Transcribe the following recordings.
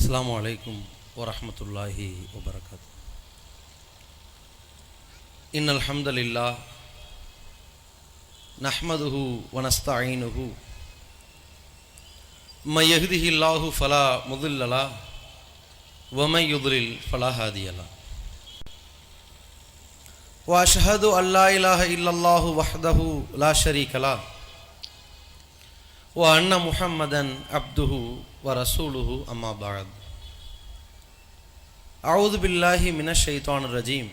السلام عليكم ورحمة الله وبركاته. إن الحمد لله نحمده ونستعينه من يهده الله فلا مضل له ومن يضلل فلا هادي له وأشهد أن لا إله إلا الله وحده لا شريك له وأن محمدا عبده ورسوله أما بعد. أعوذ بالله من الشيطان الرجيم.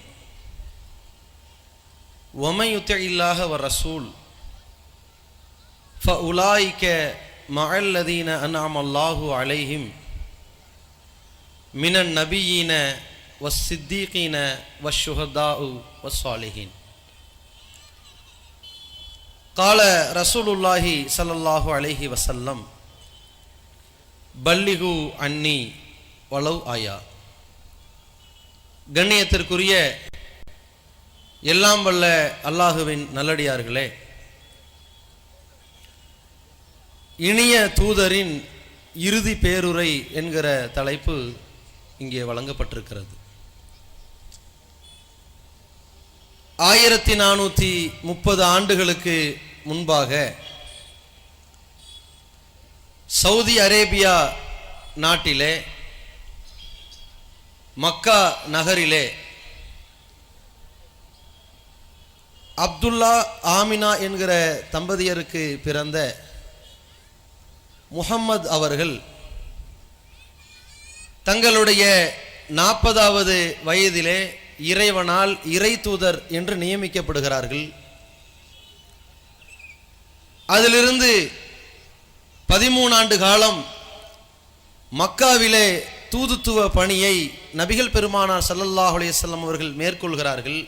ومن يطع الله والرسول فأولئك مع الذين أنعم الله عليهم من النبيين والصديقين والشهداء والصالحين. قال رسول الله صلى الله عليه وسلم பல்லிகு அன்னி வலவ் ஆயா. கண்ணியத்திற்குரிய எல்லாம் வல்ல அல்லாஹுவின் நல்லடியார்களே, இனிய தூதரின் இறுதி பேருரை என்கிற தலைப்பு இங்கே வழங்கப்பட்டிருக்கிறது. 1430 ஆண்டுகளுக்கு முன்பாக சவுதி அரேபியா நாட்டிலே மக்கா நகரிலே அப்துல்லா ஆமினா என்கிற தம்பதியருக்கு பிறந்த முஹம்மது அவர்கள் தங்களுடைய 40வது வயதிலே இறைவனால் இறை தூதர் என்று நியமிக்கப்படுகிறார்கள். அதிலிருந்து 13 ஆண்டு காலம் மக்காவிலே தூதுத்துவ பணியை நபிகள் பெருமானார் ஸல்லல்லாஹு அலைஹி வஸல்லம் அவர்கள் மேற்கொள்கிறார்கள்.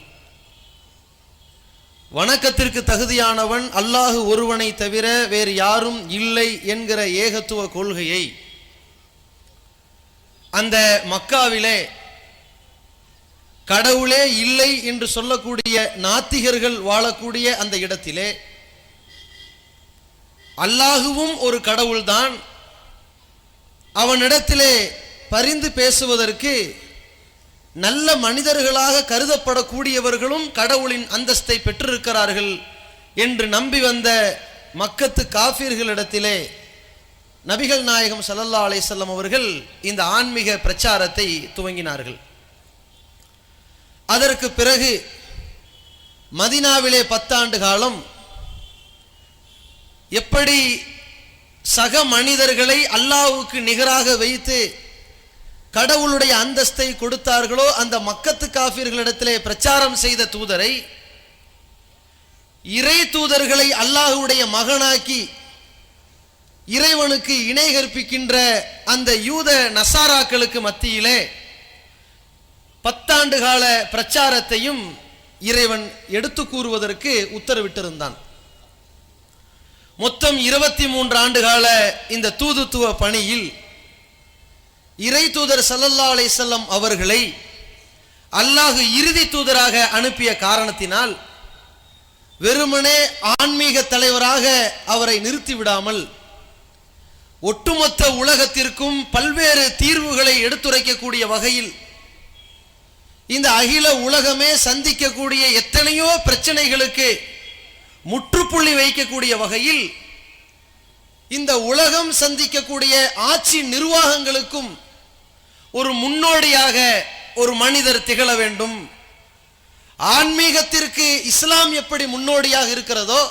வணக்கத்திற்கு தகுதியானவன் அல்லாஹ் ஒருவனை தவிர வேறு யாரும் இல்லை என்கிற ஏகத்துவ கொள்கையை அந்த மக்காவிலே கடவுளே இல்லை என்று சொல்லக்கூடிய நாத்திகர்கள் வாழக்கூடிய அந்த இடத்திலே அல்லாஹுவும் ஒரு கடவுள்தான், அவனிடத்திலே பரிந்து பேசுவதற்கு நல்ல மனிதர்களாக கருதப்படக்கூடியவர்களும் கடவுளின் அந்தஸ்தை பெற்றிருக்கிறார்கள் என்று நம்பி வந்த மக்கத்து காஃபிர்களிடத்திலே நபிகள் நாயகம் ஸல்லல்லாஹு அலைஹி வஸல்லம் அவர்கள் இந்த ஆன்மீக பிரச்சாரத்தை துவங்கினார்கள். அதற்கு பிறகு மதீனாவிலே 10 ஆண்டு காலம் எப்படி சக மனிதர்களை அல்லாஹ்வுக்கு நிகராக வைத்து கடவுளுடைய அந்தஸ்தை கொடுத்தார்களோ அந்த மக்கத்து காஃபிர்களிடத்திலே பிரச்சாரம் செய்த தூதரை, இறை தூதர்களை அல்லாஹ்வுடைய மகனாக்கி இறைவனுக்கு இணை கற்பிக்கின்ற அந்த யூத நசாராக்களுக்கு மத்தியிலே 10 ஆண்டு கால பிரச்சாரத்தையும் இறைவன் எடுத்து கூறுவதற்கு உத்தரவிட்டிருந்தான். மொத்தம் 23 ஆண்டு கால இந்த தூதுத்துவ பணியில் இறை தூதர் ஸல்லல்லாஹு அலைஹி வஸல்லம் அவர்களை அல்லாஹ் இறுதி தூதராக அனுப்பிய காரணத்தினால் வெறுமனே ஆன்மீக தலைவராக அவரை நிறுத்திவிடாமல் ஒட்டுமொத்த உலகத்திற்கும் பல்வேறு தீர்வுகளை எடுத்துரைக்கக்கூடிய வகையில் இந்த அகில உலகமே சந்திக்கக்கூடிய எத்தனையோ பிரச்சனைகளுக்கு முற்றுப்புள்ளி வைக்கக்கூடிய வகையில் இந்த உலகம் சந்திக்கக்கூடிய ஆட்சி நிர்வாகங்களுக்கும் ஒரு முன்னோடியாக ஒரு மனிதர் திகழ வேண்டும். ஆன்மீகத்திற்கு இஸ்லாம் எப்படி முன்னோடியாக இருக்கிறதோ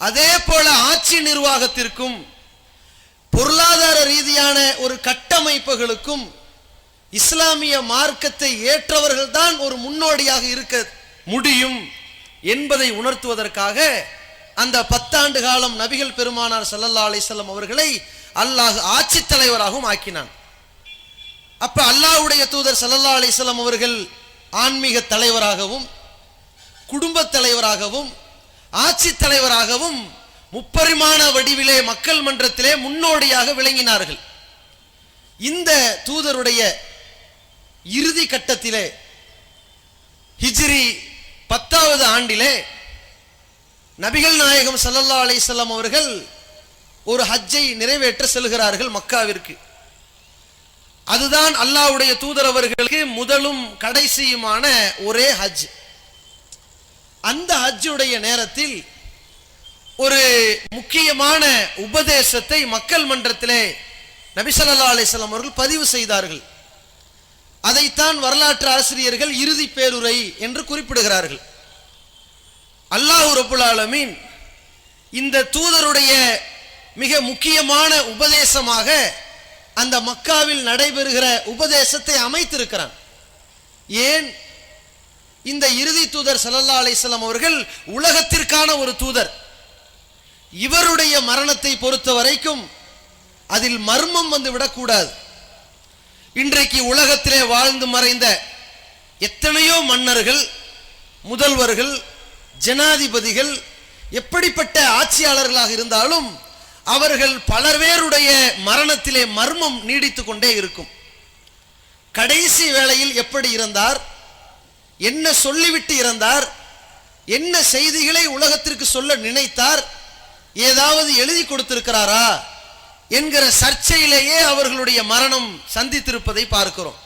அதே போல ஆட்சி நிர்வாகத்திற்கும் பொருளாதார ரீதியான ஒரு கட்டமைப்புகளுக்கும் இஸ்லாமிய மார்க்கத்தை ஏற்றவர்கள் தான் ஒரு முன்னோடியாக இருக்க முடியும் என்பதை உணர்த்துவதற்காக அந்த 10 ஆண்டு காலம் நபிகள் பெருமானார் ஸல்லல்லாஹு அலைஹி வஸல்லம் அவர்களை அல்லாஹ் ஆட்சி தலைவராகவும் ஆக்கினான். அப்ப அல்லாஹ்வுடைய தூதர் ஸல்லல்லாஹு அலைஹி வஸல்லம் அவர்கள் ஆன்மீக தலைவராகவும் குடும்ப தலைவராகவும் ஆட்சி தலைவராகவும் முப்பரிமாண வடிவிலே மக்கள் மன்றத்திலே முன்னோடியாக விளங்கினார்கள். இந்த தூதருடைய இறுதி கட்டத்திலே ஹிஜ்ரி 10வது ஆண்டிலே நபிகள் நாயகம் ஸல்லல்லாஹு அலைஹி வஸல்லம் அவர்கள் ஒரு ஹஜ்ஜை நிறைவேற்ற செல்கிறார்கள் மக்காவிற்கு. அதுதான் அல்லாஹ்வுடைய தூதர் அவர்களுக்கு முதலும் கடைசியுமான ஒரே ஹஜ். அந்த ஹஜ்ஜுடைய நேரத்தில் ஒரு முக்கியமான உபதேசத்தை மக்கள் மன்றத்திலே நபி ஸல்லல்லாஹு அலைஹி வஸல்லம் அவர்கள் பதிவு செய்தார்கள். அதைத்தான் வரலாற்று ஆசிரியர்கள் இறுதி பேருரை என்று குறிப்பிடுகிறார்கள். அல்லாஹ் ரப்புல் ஆலமீன் இந்த தூதருடைய மிக முக்கியமான உபதேசமாக அந்த மக்காவில் நடைபெறுகிற உபதேசத்தை அமைத்திருக்கிறான். ஏன்? இந்த இறுதி தூதர் ஸல்லல்லாஹு அலைஹி வஸல்லம் அவர்கள் உலகத்திற்கான ஒரு தூதர். இவருடைய மரணத்தை பொறுத்த வரைக்கும் அதில் மர்மம் வந்து விடக்கூடாது. இன்றைக்கு உலகத்திலே வாழ்ந்து மறைந்த எத்தனையோ மன்னர்கள், முதல்வர்கள், ஜனாதிபதிகள், எப்படிப்பட்ட ஆட்சியாளர்களாக இருந்தாலும் அவர்கள் பலர் பேருடைய மரணத்திலே மர்மம் நீடித்து கொண்டே இருக்கும். கடைசி வேளையில் எப்படி இருந்தார், என்ன சொல்லிவிட்டு இறந்தார், என்ன செய்திகளை உலகத்திற்கு சொல்ல நினைத்தார், ஏதாவது எழுதி கொடுத்திருக்கிறாரா என்கிற சர்ச்சையிலேயே அவர்களுடைய மரணம் சந்தித்திருப்பதை பார்க்கிறோம்.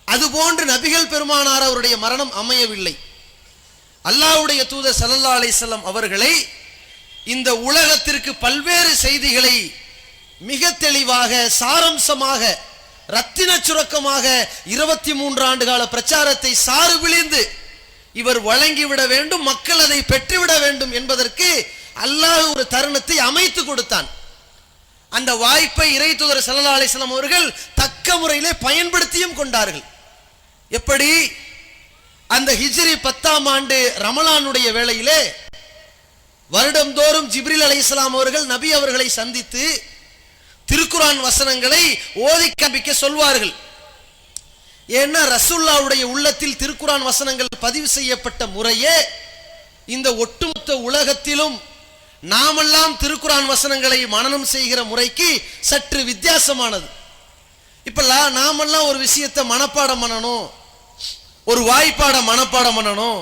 அதுபோன்று நபிகள் பெருமானார் அவருடைய மரணம் அமையவில்லை. அல்லாஹ்வுடைய தூதர் ஸல்லல்லாஹு அலைஹி வஸல்லம் அவர்களை இந்த உலகத்திற்கு பல்வேறு செய்திகளை மிக தெளிவாக, சாரம்சமாக, ரத்தின சுருக்கமாக 23 ஆண்டு கால பிரச்சாரத்தை சாறு விழிந்து இவர் வழங்கிவிட வேண்டும், மக்கள் அதை பெற்றுவிட வேண்டும் என்பதற்கு அல்லாஹ் ஒரு தருணத்தை அமைத்து கொடுத்தான். அந்த வாய்ப்பை இறை தூதர் ஸல்லல்லாஹு அலைஹி வஸல்லம் அவர்கள் தக்க முறையிலே பயன்படுத்தியும் கொண்டார்கள். எப்படி? அந்த ஹிஜ்ரி 10ஆம் ஆண்டு ரமலானுடைய வேளையிலே வருடந்தோறும் ஜிப்ரீல் அலைஹிஸ்ஸலாம் அவர்கள் நபி அவர்களை சந்தித்து திருக்குர்ஆன் வசனங்களை ஓதி காண்பிக்க சொல்வார்கள். ஏன்னா ரசூலுல்லாஹ்வுடைய உள்ளத்தில் திருக்குர்ஆன் வசனங்கள் பதிவு செய்யப்பட்ட முறையே இந்த ஒட்டுமொத்த உலகத்திலும் நாமெல்லாம் திருக்குர்ஆன் வசனங்களை மனனம் செய்கிற முறைக்கு சற்று வித்தியாசமானது. இப்ப நாமெல்லாம் ஒரு விஷயத்தை மனப்பாடம் பண்ணணும், ஒரு வாய்ப்பாட மனப்பாடம் பண்ணணும்.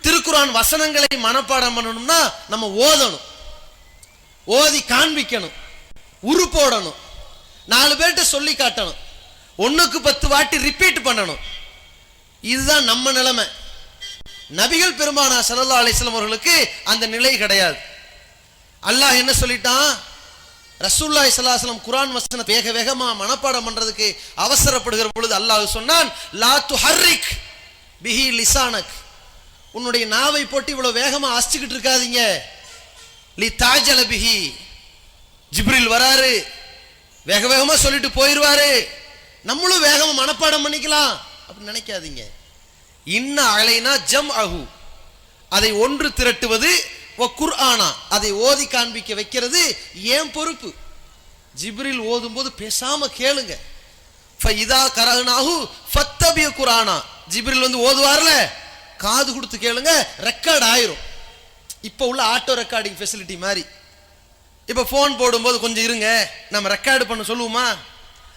திருக்குர்ஆன் வசனங்களை மனப்பாடம் பண்ணணும்னா நம்ம ஓதணும், ஓதி காண்பிக்கணும், உரு போடணும், 4 பேர்கிட்ட சொல்லி காட்டணும், 1க்கு 10 வாட்டி ரிப்பீட் பண்ணணும். இதுதான் நம்ம நிலைமை. நபிகள் பெருமானார் ஸல்லல்லாஹு அலைஹி வஸல்லம் அவர்களுக்கு அந்த நிலை கிடையாது. அல்லாஹ் என்ன சொல்லிட்டான்? ரசூலுல்லாஹி ஸல்லல்லாஹு அலைஹி வஸல்லம் குர்ஆன் வசனத்தை வேக வேகமா மனப்பாடம் பண்றதுக்கு அவசரப்படுகிற பொழுது அல்லாஹ் சொன்னான், லா துஹர்ரிக் பிஹி லிசானக், உன்னுடைய நாவை போட்டு இவ்வளவு வேகமா அசிச்சுக்கிட்டு இருக்காதீங்க. லி தாஜல பிஹி, ஜிப்ரீல் வராரு, வேக வேகமா சொல்லிட்டு போயிருவாரு, நம்மளும் வேகமா மனப்பாடம் பண்ணிக்கலாம் அப்படின்னு நினைக்காதீங்க. இன்ன அலைனா ஜம் அஹு, அதை ஒன்று திரட்டுவது, வ குர்ஆனா, அதை ஓதி காண்பிக்க வைக்கிறது ஏன் பொறுப்பு. ஜிப்ரீல் ஓதும் போது பேசாம கேளுங்க. ஃபஇதா கரஹ்னாஹு ஃபத்தபி குர்ஆனா, ஜிப்ரீல் வந்து ஓதுவார்ல, காது கொடுத்து கேளுங்க, ரெக்கார்ட் ஆயிரும். இப்போ உள்ள ஆட்டோ ரெக்கார்டிங் ஃபெசிலிட்டி மாதிரி. இப்போ ஃபோன் போடும்போது கொஞ்சம் இருங்க நம்ம ரெக்கார்டு பண்ண சொல்லுவோமா?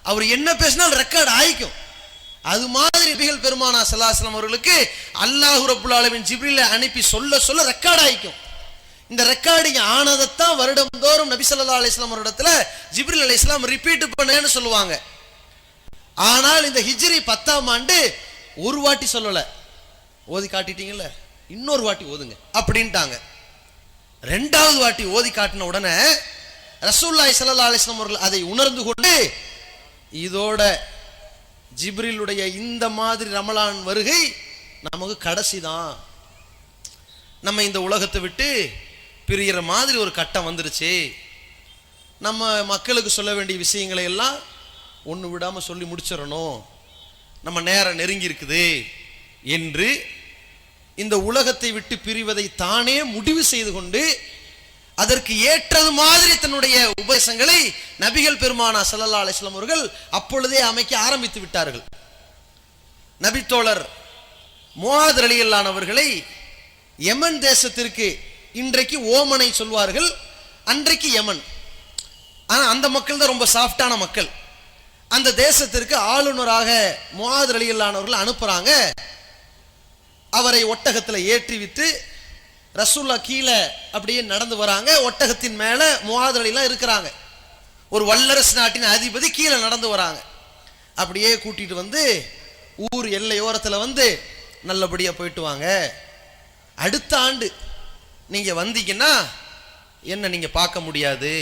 அவர் என்ன பேசினாலும் ரெக்கார்ட் ஆயிக்கும். அது மாதிரி நபிகள் பெருமானார் ஸல்லல்லாஹு அலைஹி வஸல்லம் அவர்களுக்கு அல்லாஹ் ரப்புல் ஆலமீன் ஜிப்ரீலை அனுப்பி சொல்ல சொல்ல ரெக்கார்ட் ஆயிக்கும். இந்த ரெக்கார்டிங் ஆனதைத்தான் வருடந்தோறும் நபி ஸல்லல்லாஹு அலைஹி வஸல்லம் அவரிடத்துல ஜிப்ரீல் அலைஹிஸ்ஸலாம் ரிப்பீட் பண்ணேன்னு சொல்லுவாங்க. ஆனால் இந்த ஹிஜ்ரி 10ஆம் ஆண்டு ஒரு வாட்டி சொல்லல, ஓதி காட்டிட்டீங்கல்ல இன்னொரு வாட்டி ஓதுங்க அப்படின்ட்டாங்க. 2வது வாட்டி ஓதி காட்டின உடனே ரசூலுல்லாஹி ஸல்லல்லாஹு அலைஹி வஸல்லம் அவர்கள் அதை உணர்ந்து கொண்டு, இதோட ஜிப்ரீலுடைய இந்த மாதிரி ரமலான் வருகை நமக்கு கடைசி தான், நம்ம இந்த உலகத்தை விட்டு பிரிகிற மாதிரி ஒரு கட்டம் வந்துருச்சு, நம்ம மக்களுக்கு சொல்ல வேண்டிய விஷயங்களை எல்லாம் ஒன்று விடாமல் சொல்லி முடிச்சிடணும், நம்ம நேரம் நெருங்கி இருக்குது என்று இந்த உலகத்தை விட்டு பிரிவதை தானே முடிவு செய்து கொண்டு அதற்கு ஏற்றது மாதிரி தன்னுடைய உபதேசங்களை நபிகள் பெருமானார் ஸல்லல்லாஹு அலைஹி வஸல்லம் அவர்கள் அப்பொழுதே அமைக்க ஆரம்பித்து விட்டார்கள். நபித்தோழர் முஆத் ரலியல்லாஹு அன்ஹு அவர்களை யமன் தேசத்திற்கு, இன்றைக்கு ஓமனை சொல்வார்கள், அன்றைக்கு யமன், ஆனா அந்த மக்கள் தான் ரொம்ப சாஃப்டான மக்கள், அந்த தேசத்திற்கு ஆளுநராக முஆத் ரலியல்லாஹு அன்ஹு அவர்கள் அனுப்புறாங்க. அவரை ஒட்டகத்தில் ஏற்றி விட்டு ரசூலுல்லாஹ் கீழே அப்படியே நடந்து வராங்க, ஒட்டகத்தின் மேல முஆத் ரலியல்லாஹு இருக்கிறாங்க. ஒரு வல்லரசு நாட்டின் அதிபதி கீழே நடந்து வராங்க. அப்படியே கூட்டிட்டு வந்து ஊர் எல்லையோரத்தில் வந்து நல்லபடியா போயிட்டு வாங்க, அடுத்த ஆண்டு நீங்க வந்தீங்கன்னா என்ன நீங்க பார்க்க முடியாது.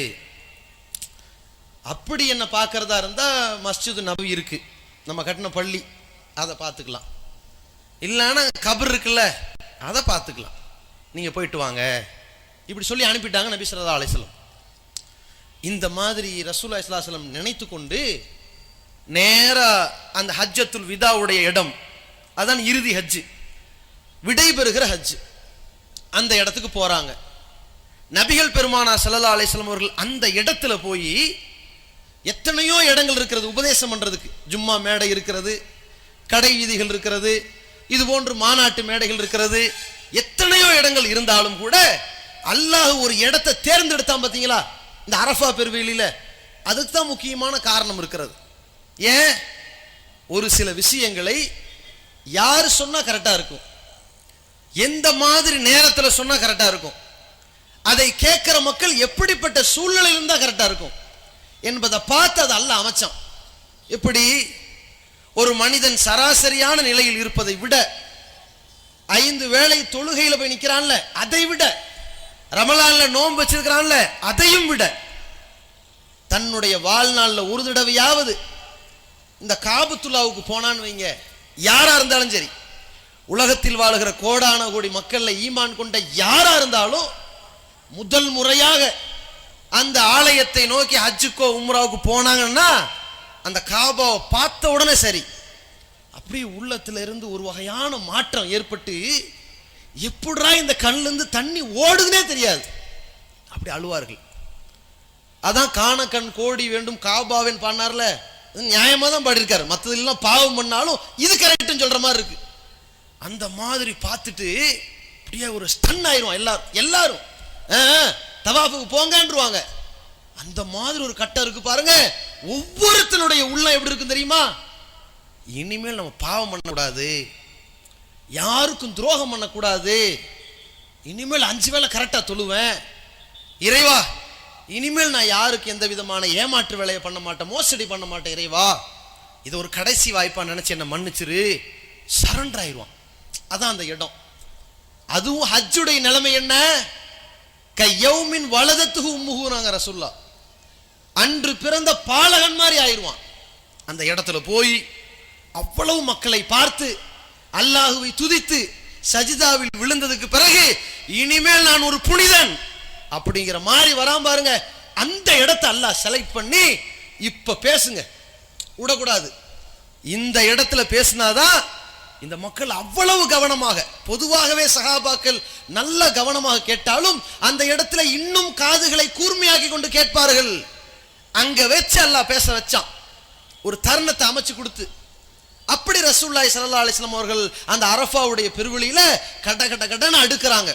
அப்படி என்ன பார்க்கறதா இருந்தா மஸ்ஜிது நபவி இருக்கு, நம்ம கட்டின பள்ளி, அதை பார்த்துக்கலாம். இல்லைன்னா கபர் இருக்குல்ல, அதை பார்த்துக்கலாம், நீங்க போயிட்டு வாங்க. இப்படி சொல்லி அனுப்பிட்டாங்க நபி ஸல்லல்லாஹு அலைஹி வஸல்லம். இந்த மாதிரி ரசூலுல்லாஹி ஸல்லல்லாஹு அலைஹி வஸல்லம் நினைத்து கொண்டு நேரா அந்த ஹஜ்ஜத்துல் விதாவுடைய இடம், அதான் இறுதி ஹஜ், விடைபெறுகிற ஹஜ், அந்த இடத்துக்கு போறாங்க. நபிகள் பெருமானா ஸல்லல்லாஹு அலைஹி வஸல்லம் அவர்கள் அந்த இடத்துல போய், எத்தனையோ இடங்கள் இருக்கிறது உபதேசம் பண்றதுக்கு, ஜும்மா மேடை இருக்கிறது, கடை வீதிகள் இருக்கிறது, இது போன்று மாநாட்டு மேடைகள் இருக்கிறது, எத்தனையோ இடங்கள் இருந்தாலும் கூட அல்லாஹ் ஒரு இடத்தை தேர்ந்தெடுத்தான் பாத்தீங்களா இந்த அரஃபா பெருவெளியில. அதுக்கு தான் முக்கியமான காரணம் இருக்கிறது. ஏன்? ஒரு சில விஷயங்களை யார் சொன்னா கரெக்டா இருக்கும், எந்த மாதிரி நேரத்தில் சொன்னா கரெக்டா இருக்கும், அதை கேட்கிற மக்கள் எப்படிப்பட்ட சூழ்நிலையில் இருந்தா கரெக்டா இருக்கும் என்பதை பார்த்து அது அல்லாஹ் அமைச்சான். எப்படி ஒரு மனிதன் சராசரியான நிலையில் இருப்பதை விட 5 வேளை தொழுகையில போய் நிக்கிறான்ல, அதை விட ரமலான்ல நோன்பு வச்சிருக்கிறான்ல, அதையும் விட தன்னுடைய வாழ்நாள்ல ஒரு தடவையாவது இந்த காபத்துல்லாவுக்கு போனான்னு வைங்க, யாரா இருந்தாலும் சரி, உலகத்தில் வாழுகிற கோடான கோடி மக்கள்ல ஈமான் கொண்ட யாரா இருந்தாலும் முதல் முறையாக அந்த ஆலயத்தை நோக்கி ஹஜ்ஜுக்கோ உம்ராவுக்கு போனாங்கன்னா அந்த காபாவை பார்த்த உடனே சரி, அப்படி உள்ளத்துல இருந்து ஒரு வகையான மாற்றம் ஏற்பட்டு, எப்படா இந்த கண்ணுல இருந்து தண்ணி ஓடுதுன்னே தெரியாது, அப்படி அழுவார்கள். அதான் காண கண் கோடி வேண்டும் காபாவின் பாடினார்ல, நியாயமா தான் பாடியிருக்காரு, மற்றதெல்லாம் பாவம் பண்ணாலும் இது கரெக்ட்னு சொல்ற மாதிரி இருக்கு. அந்த மாதிரி பார்த்துட்டு அப்படியே ஒரு ஸ்டன் ஆயிரும் எல்லாரும் தவாஃபுக்கு போங்கன்றுவாங்க. அந்த மாதிரி ஒரு கட்டம் இருக்கு பாருங்க. ஒவ்வொருத்தனுடைய உள்ளம் எப்படி இருக்கு தெரியுமா? இனிமேல் நம்ம பாவம் பண்ணக்கூடாது, யாருக்கும் துரோகம் பண்ணக்கூடாது, இனிமேல் 5 வேளை கரெக்டா தொழுவேன், இறைவா இனிமேல் நான் யாருக்கு எந்த விதமான ஏமாற்று வேலையை பண்ண மாட்டேன், மோசடி பண்ண மாட்டேன், இறைவா இது ஒரு கடைசி வாய்ப்பா நினைச்சு என்ன மன்னிச்சிரு, சரண்டர் ஆயிடுவான். அதான் அந்த இடம். அதுவும் ஹஜ்ஜுடைய நிலைமை என்ன? கையௌமின் வலதத்துஹு உம்முஹு நாங்க ரசூலுல்லாஹ், அன்று பிறந்த பாலகன் மாதிரி ஆயிடுவான். அந்த இடத்துல போய் அவ்வளவு மக்களை பார்த்து அல்லாஹுவை துதித்து சஜிதாவில் விழுந்ததுக்கு பிறகு இனிமேல் நான் ஒரு புனிதன் அப்படிங்கிற மாதிரி வராம பாருங்க. அந்த இடத்தை அல்லாஹ் செலக்ட் பண்ணி இப்ப பேசுங்க விடக்கூடாது, இந்த இடத்துல பேசினாதான் இந்த மக்கள் அவ்வளவு கவனமாக, பொதுவாகவே சஹாபாக்கள் நல்ல கவனமாக கேட்டாலும் அந்த இடத்துல இன்னும் காதுகளை கூர்மையாக்கி கொண்டு கேட்பார்கள். அங்க வச்சு அல்லாஹ் பேச வச்சான், ஒரு தருணத்தை அமைச்சு கொடுத்து. அப்படி ரசூலுல்லாஹி ஸல்லல்லாஹு அலைஹி வஸல்லம் அவர்கள் அந்த அரஃபாவுடைய பெருவெளியில கட கட கடன்னு அடுக்குறாங்க.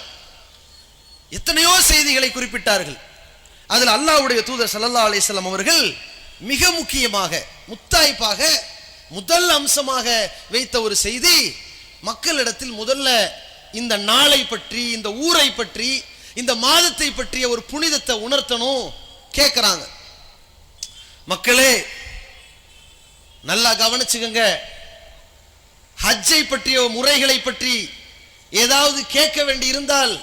எத்தனையோ செய்திகளை குறிப்பிட்டார்கள். அதில் அல்லாஹ்வுடைய தூதர் ஸல்லல்லாஹு அலைஹி வஸல்லம் அவர்கள் மிக முக்கியமாக முத்தாய்ப்பாக முதல் அம்சமாக வைத்த ஒரு செய்தி, மக்களிடத்தில் முதல்ல இந்த நாளை பற்றி, இந்த ஊரை பற்றி, இந்த மாதத்தை பற்றிய ஒரு புனிதத்தை உணர்த்தணும் கேட்கிறாங்க. மக்களே நல்லா கவனிச்சுக்கங்க, ஹஜ்ஜை பற்றிய முறைகளை பற்றி ஏதாவது கேட்க வேண்டி இருந்தால்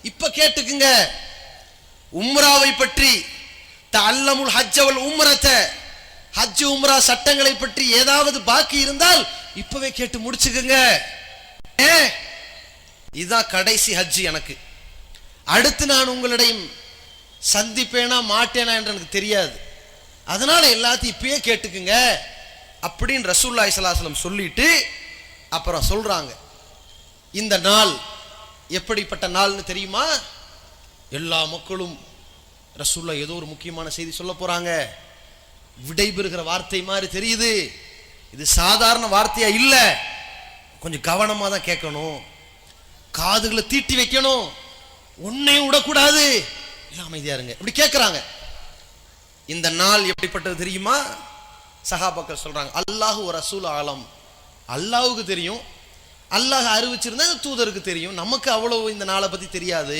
இப்ப கேட்டுக்குங்க. உம்ராவை பற்றி தஅல்லமுல் ஹஜ்ஜ வல் உம்ரத, ஹஜ் உம்ரா சட்டங்களை பற்றி ஏதாவது பாக்கி இருந்தால் இப்பவே கேட்டு முடிச்சுக்குங்க. இதுதான் கடைசி ஹஜ், எனக்கு அடுத்து நான் உங்களிடம் சந்திப்பேனா மாட்டேனா என்று எனக்கு தெரியாது, அதனால எல்லாத்தையும் இப்பயே கேட்டுக்குங்க அப்படின்னு ரசூலுல்லாஹி ஸல்லல்லாஹு அலைஹி வஸல்லம் சொல்லிட்டு அப்புறம் சொல்றாங்க, இந்த நாள் எப்படிப்பட்ட நாள்னு தெரியுமா? எல்லா மக்களும் ரசூலுல்லாஹ் ஏதோ ஒரு முக்கியமான செய்தி சொல்ல போறாங்க. விடைபெறுகிற வார்த்தை மாதிரி தெரியுது, இது சாதாரண வார்த்தையா இல்ல, கொஞ்சம் கவனமா தான் கேட்கணும், காதுகளை தீட்டி வைக்கணும், ஒன்னையும் விடக்கூடாது, அமைதியா இருங்க இப்படி கேட்கிறாங்க. இந்த நாள் எப்படிப்பட்டது தெரியுமா? சஹாபாக்கள் சொல்றாங்க, அல்லாஹு வ ரசூல் ஆலம், அல்லாஹ்வுக்கு தெரியும், அல்லாஹ் அறிவிச்சிருந்தா தூதருக்கு தெரியும், நமக்கு அவ்வளவு இந்த நாளை பத்தி தெரியாது.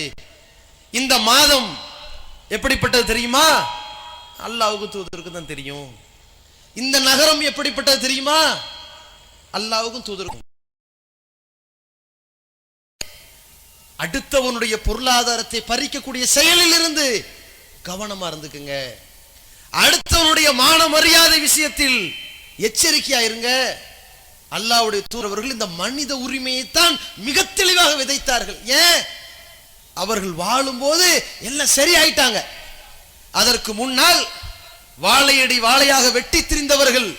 இந்த மாதம் எப்படிப்பட்டது தெரியுமா? அல்லாஹ்வுக்கு தூதருக்கு தான் தெரியும். இந்த நகரம் எப்படிப்பட்டது தெரியுமா? அல்லாஹ்வுக்கும் தூதருக்கும். அடுத்தவனுடைய பொருளாதாரத்தை பறிக்கக்கூடிய செயலில் இருந்து கவனமா இருந்துக்குங்க. அடுத்தவனுடைய மான மரியாதை விஷயத்தில் எச்சரிக்கையா இருங்க. அல்லாஹ்வுடைய தூதர்கள் இந்த மனித உரிமையைத்தான் மிக தெளிவாக விதைத்தார்கள். ஏன்? அவர்கள் வாழும்போது எல்லாம் சரியாயிட்டாங்க. அதற்கு முன்னால் வாழையடி வாழையாக வெட்டி திரிந்தவர்கள்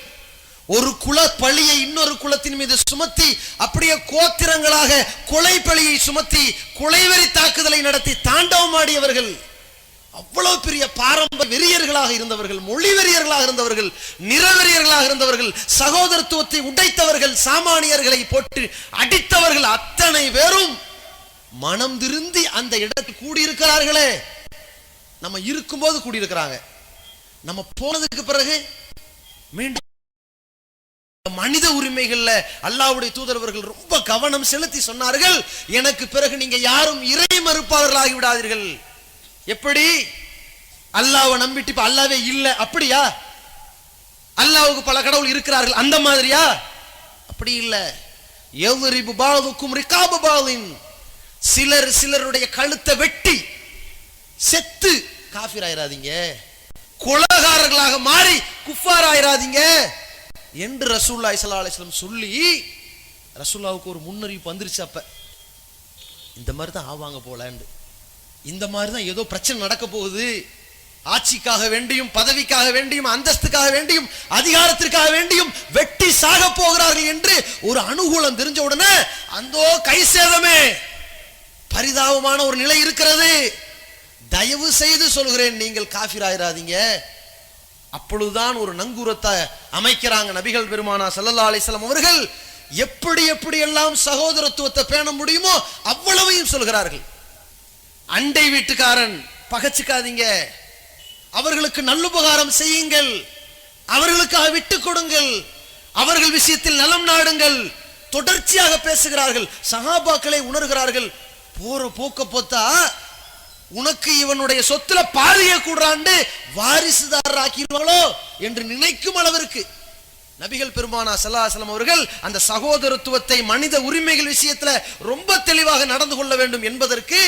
ஒரு குல பழியை இன்னொரு குலத்தின் மீது சுமத்தி அப்படியே கோத்திரங்களாக கொலை பழியை சுமத்தி கொலைவெறி தாக்குதலை நடத்தி தாண்டவமாடியவர்கள், அவ்வளவு பெரிய பாரம்பரிய வெறியர்களாக இருந்தவர்கள், மொழி வெறியர்களாக இருந்தவர்கள், நிறவெறியர்களாக இருந்தவர்கள், சகோதரத்துவத்தை உடைத்தவர்கள், சாமானியர்களை போட்டு அடித்தவர்கள், அத்தனை பேரும் மனம் திருந்தி அந்த இடத்தில் கூடியிருக்கிறார்களே. நம்ம இருக்கும்போது கூடியிருக்கிறாங்க, நம்ம போனதுக்கு பிறகு மீண்டும் மனித உரிமைகள்ல அல்லாஹ்வுடைய தூதரவர்கள் ரொம்ப கவனம் செலுத்தி சொன்னார்கள், எனக்கு பிறகு நீங்க யாரும் இறை மறுப்பாளர்களாகி விடாதீர்கள். எப்படி? அல்லாஹ்வை நம்பிட்டு இப்ப அல்லாஹ்வே இல்ல அப்படியா? அல்லாஹ்வுக்கு பல கடவுள் இருக்கிறார்கள் அந்த மாதிரியா? அப்படி இல்ல. யவ்ரிபு பாதுக்கும் ரிகாபு பாலின், சிலர் சிலருடைய கழுத்தை வெட்டி செத்து காஃபிர் ஆயிராதீங்க, கொலைகாரர்களாக மாறி குஃபார் ஆயிராதீங்க என்று ரசூலுல்லாஹி ஸல்லல்லாஹு அலைஹி வஸல்லம் சொல்லி, ரசூலுல்லாஹ்வுக்கு ஒரு முன்னறிவிப்பு வந்துருச்சு. அப்ப இந்த மாதிரி தான் ஆவாங்க போலன்னு, இந்த மாதிரி தான் ஏதோ பிரச்சனை நடக்க போகுது, ஆட்சிக்காக வேண்டியும் பதவிக்காக வேண்டியும் அந்தஸ்துக்காக வேண்டியும் அதிகாரத்திற்காக வேண்டியும் வெட்டி சாக போகிறார்கள் என்று ஒரு அனுகூலம் தெரிஞ்ச உடனே அந்தோ கை சேதமே, பரிதாபமான ஒரு நிலை இருக்கிறது, தயவு செய்து சொல்கிறேன் நீங்கள் காஃபிர் ஆயிராதீங்க. அப்பொழுதுதான் ஒரு நங்கூரத்தை அமைக்கிறாங்க நபிகள் பெருமானா ஸல்லல்லாஹு அலைஹி வஸல்லம் அவர்கள். எப்படி எப்படி எல்லாம் சகோதரத்துவத்தை பேண முடியுமோ அவ்வளவையும் சொல்கிறார்கள். அண்டை வீட்டுக்காரன் பகைச்சுக்காதீங்க, அவர்களுக்கு நல்லுபகாரம் செய்யுங்கள், அவர்களுக்காக விட்டு கொடுங்கள், அவர்கள் விஷயத்தில் நலம் நாடுங்கள். தொடர்ச்சியாக பேசுகிறார்கள். சஹாபாக்களை உணர்கிறார்கள், போற போக்க போத்தா உனக்கு இவனுடைய சொத்துல பாதிய கூடாண்டு வாரிசுதாரர் ஆக்கிடுவாங்களோ என்று நினைக்கும் அளவிற்கு நபிகள் பெருமானா ஸல்லல்லாஹு அலைஹி வஸல்லம் அவர்கள் அந்த சகோதரத்துவத்தை மனித உரிமைகள் விஷயத்துல ரொம்ப தெளிவாக நடந்து கொள்ள வேண்டும் என்பதற்கு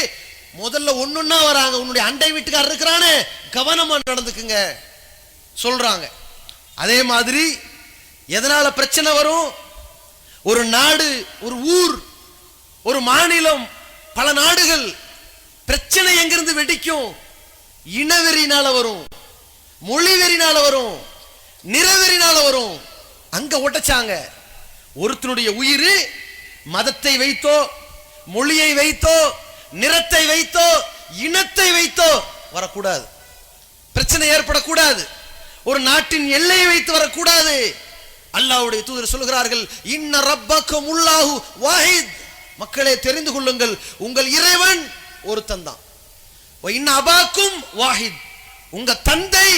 முதல்ல ஒன்னொன்னா வராங்க. உன்னுடைய அண்டை வீட்டுக்காரர் இருக்கிறானே, கவனமா நடந்துக்குங்க சொல்றாங்க. அதே மாதிரி எதனால பிரச்சனை வரும்? ஒரு நாடு, ஒரு ஊர், ஒரு மாநிலம், பல நாடுகள் பிரச்சனை எங்கிருந்து வெடிக்கும்? இனவெறினால வரும், மொழிவெறினால வரும், நிறவெறினால வரும். அங்க ஒட்டச்சாங்க. ஒருத்தனுடைய உயிர் மதத்தை வைத்தோ, மொழியை வைத்தோ, நிறத்தை வைத்தோ, இனத்தை வைத்தோ வரக்கூடாது, பிரச்சனை ஏற்படக்கூடாது, ஒரு நாட்டின் எல்லையை வைத்து வரக்கூடாது. அல்லாஹ்வுடைய தூதர் சொல்கிறார்கள், இன்ன ரப்பக்கமுல்லாஹு வாஹித், மக்களே தெரிந்து கொள்ளுங்கள், உங்கள் இறைவன் ஒருத்தன் தான். இன்ன அபாக்கும் வாஹித், உங்க தந்தை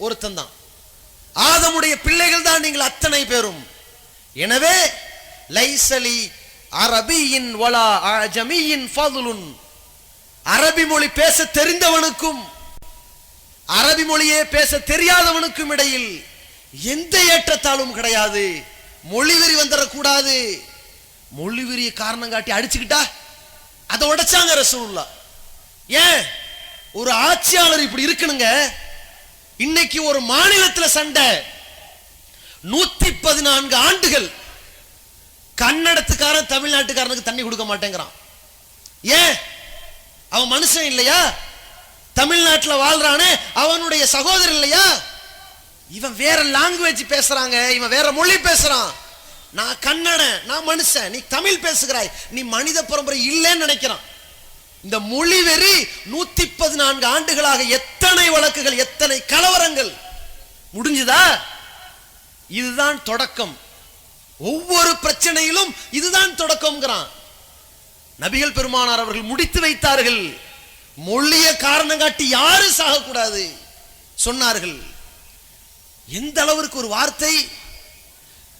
ஒருத்தன் தான். ஆதமுடைய பிள்ளைகள் தான் நீங்கள் அத்தனை பேரும். எனவே லைசலி அரபியின் வலா அஜமியின் ஃபதுலுன், அரபி மொழி பேச தெரிந்தவனுக்கும் அரபி மொழியே பேச தெரியாதவனுக்கும் இடையில் எந்த ஏற்றத்தாலும் கிடையாது. மொழிவெறி வந்துடக்கூடாது. மொழிவெறியை காரணம் காட்டி அடிச்சுக்கிட்டா அதை உடைச்சாங்க ரசூலுல்லாஹ். ஏன்? ஒரு ஆட்சியாளர் இப்படி இருக்கணுங்க. இன்னைக்கு ஒரு மாநிலத்தில் சண்டை, 114 ஆண்டுகள் கன்னடத்துக்காரன் தமிழ்நாட்டுக்காரனுக்கு தண்ணி கொடுக்க மாட்டேங்கிறான். ஏன்? அவன் மனுஷன் இல்லையா? தமிழ்நாட்டில் வாழ்றானே அவனுடைய சகோதரர் இல்லையா? இவன் வேற லாங்குவேஜ் பேசுறாங்க, இவன் வேற மொழி பேசுறான். நான் கன்னடன், நான் மனுஷன், நீ தமிழ் பேசுகிறாய், நீ மனித பரம்பரை இல்லைன்னு நினைக்கிறான். இந்த மொழி வெறி 114 ஆண்டுகளாக எத்தனை வழக்குகள், எத்தனை கலவரங்கள் முடிஞ்சுதா? இதுதான் தொடக்கம். ஒவ்வொரு பிரச்சனையிலும் இதுதான் தொடக்கம்ங்கிறான். நபிகள் பெருமானார் அவர்கள் முடித்து வைத்தார்கள். மொழிய காரணம் காட்டி யாரும் சாகக்கூடாது சொன்னார்கள். எந்த அளவிற்கு ஒரு வார்த்தை,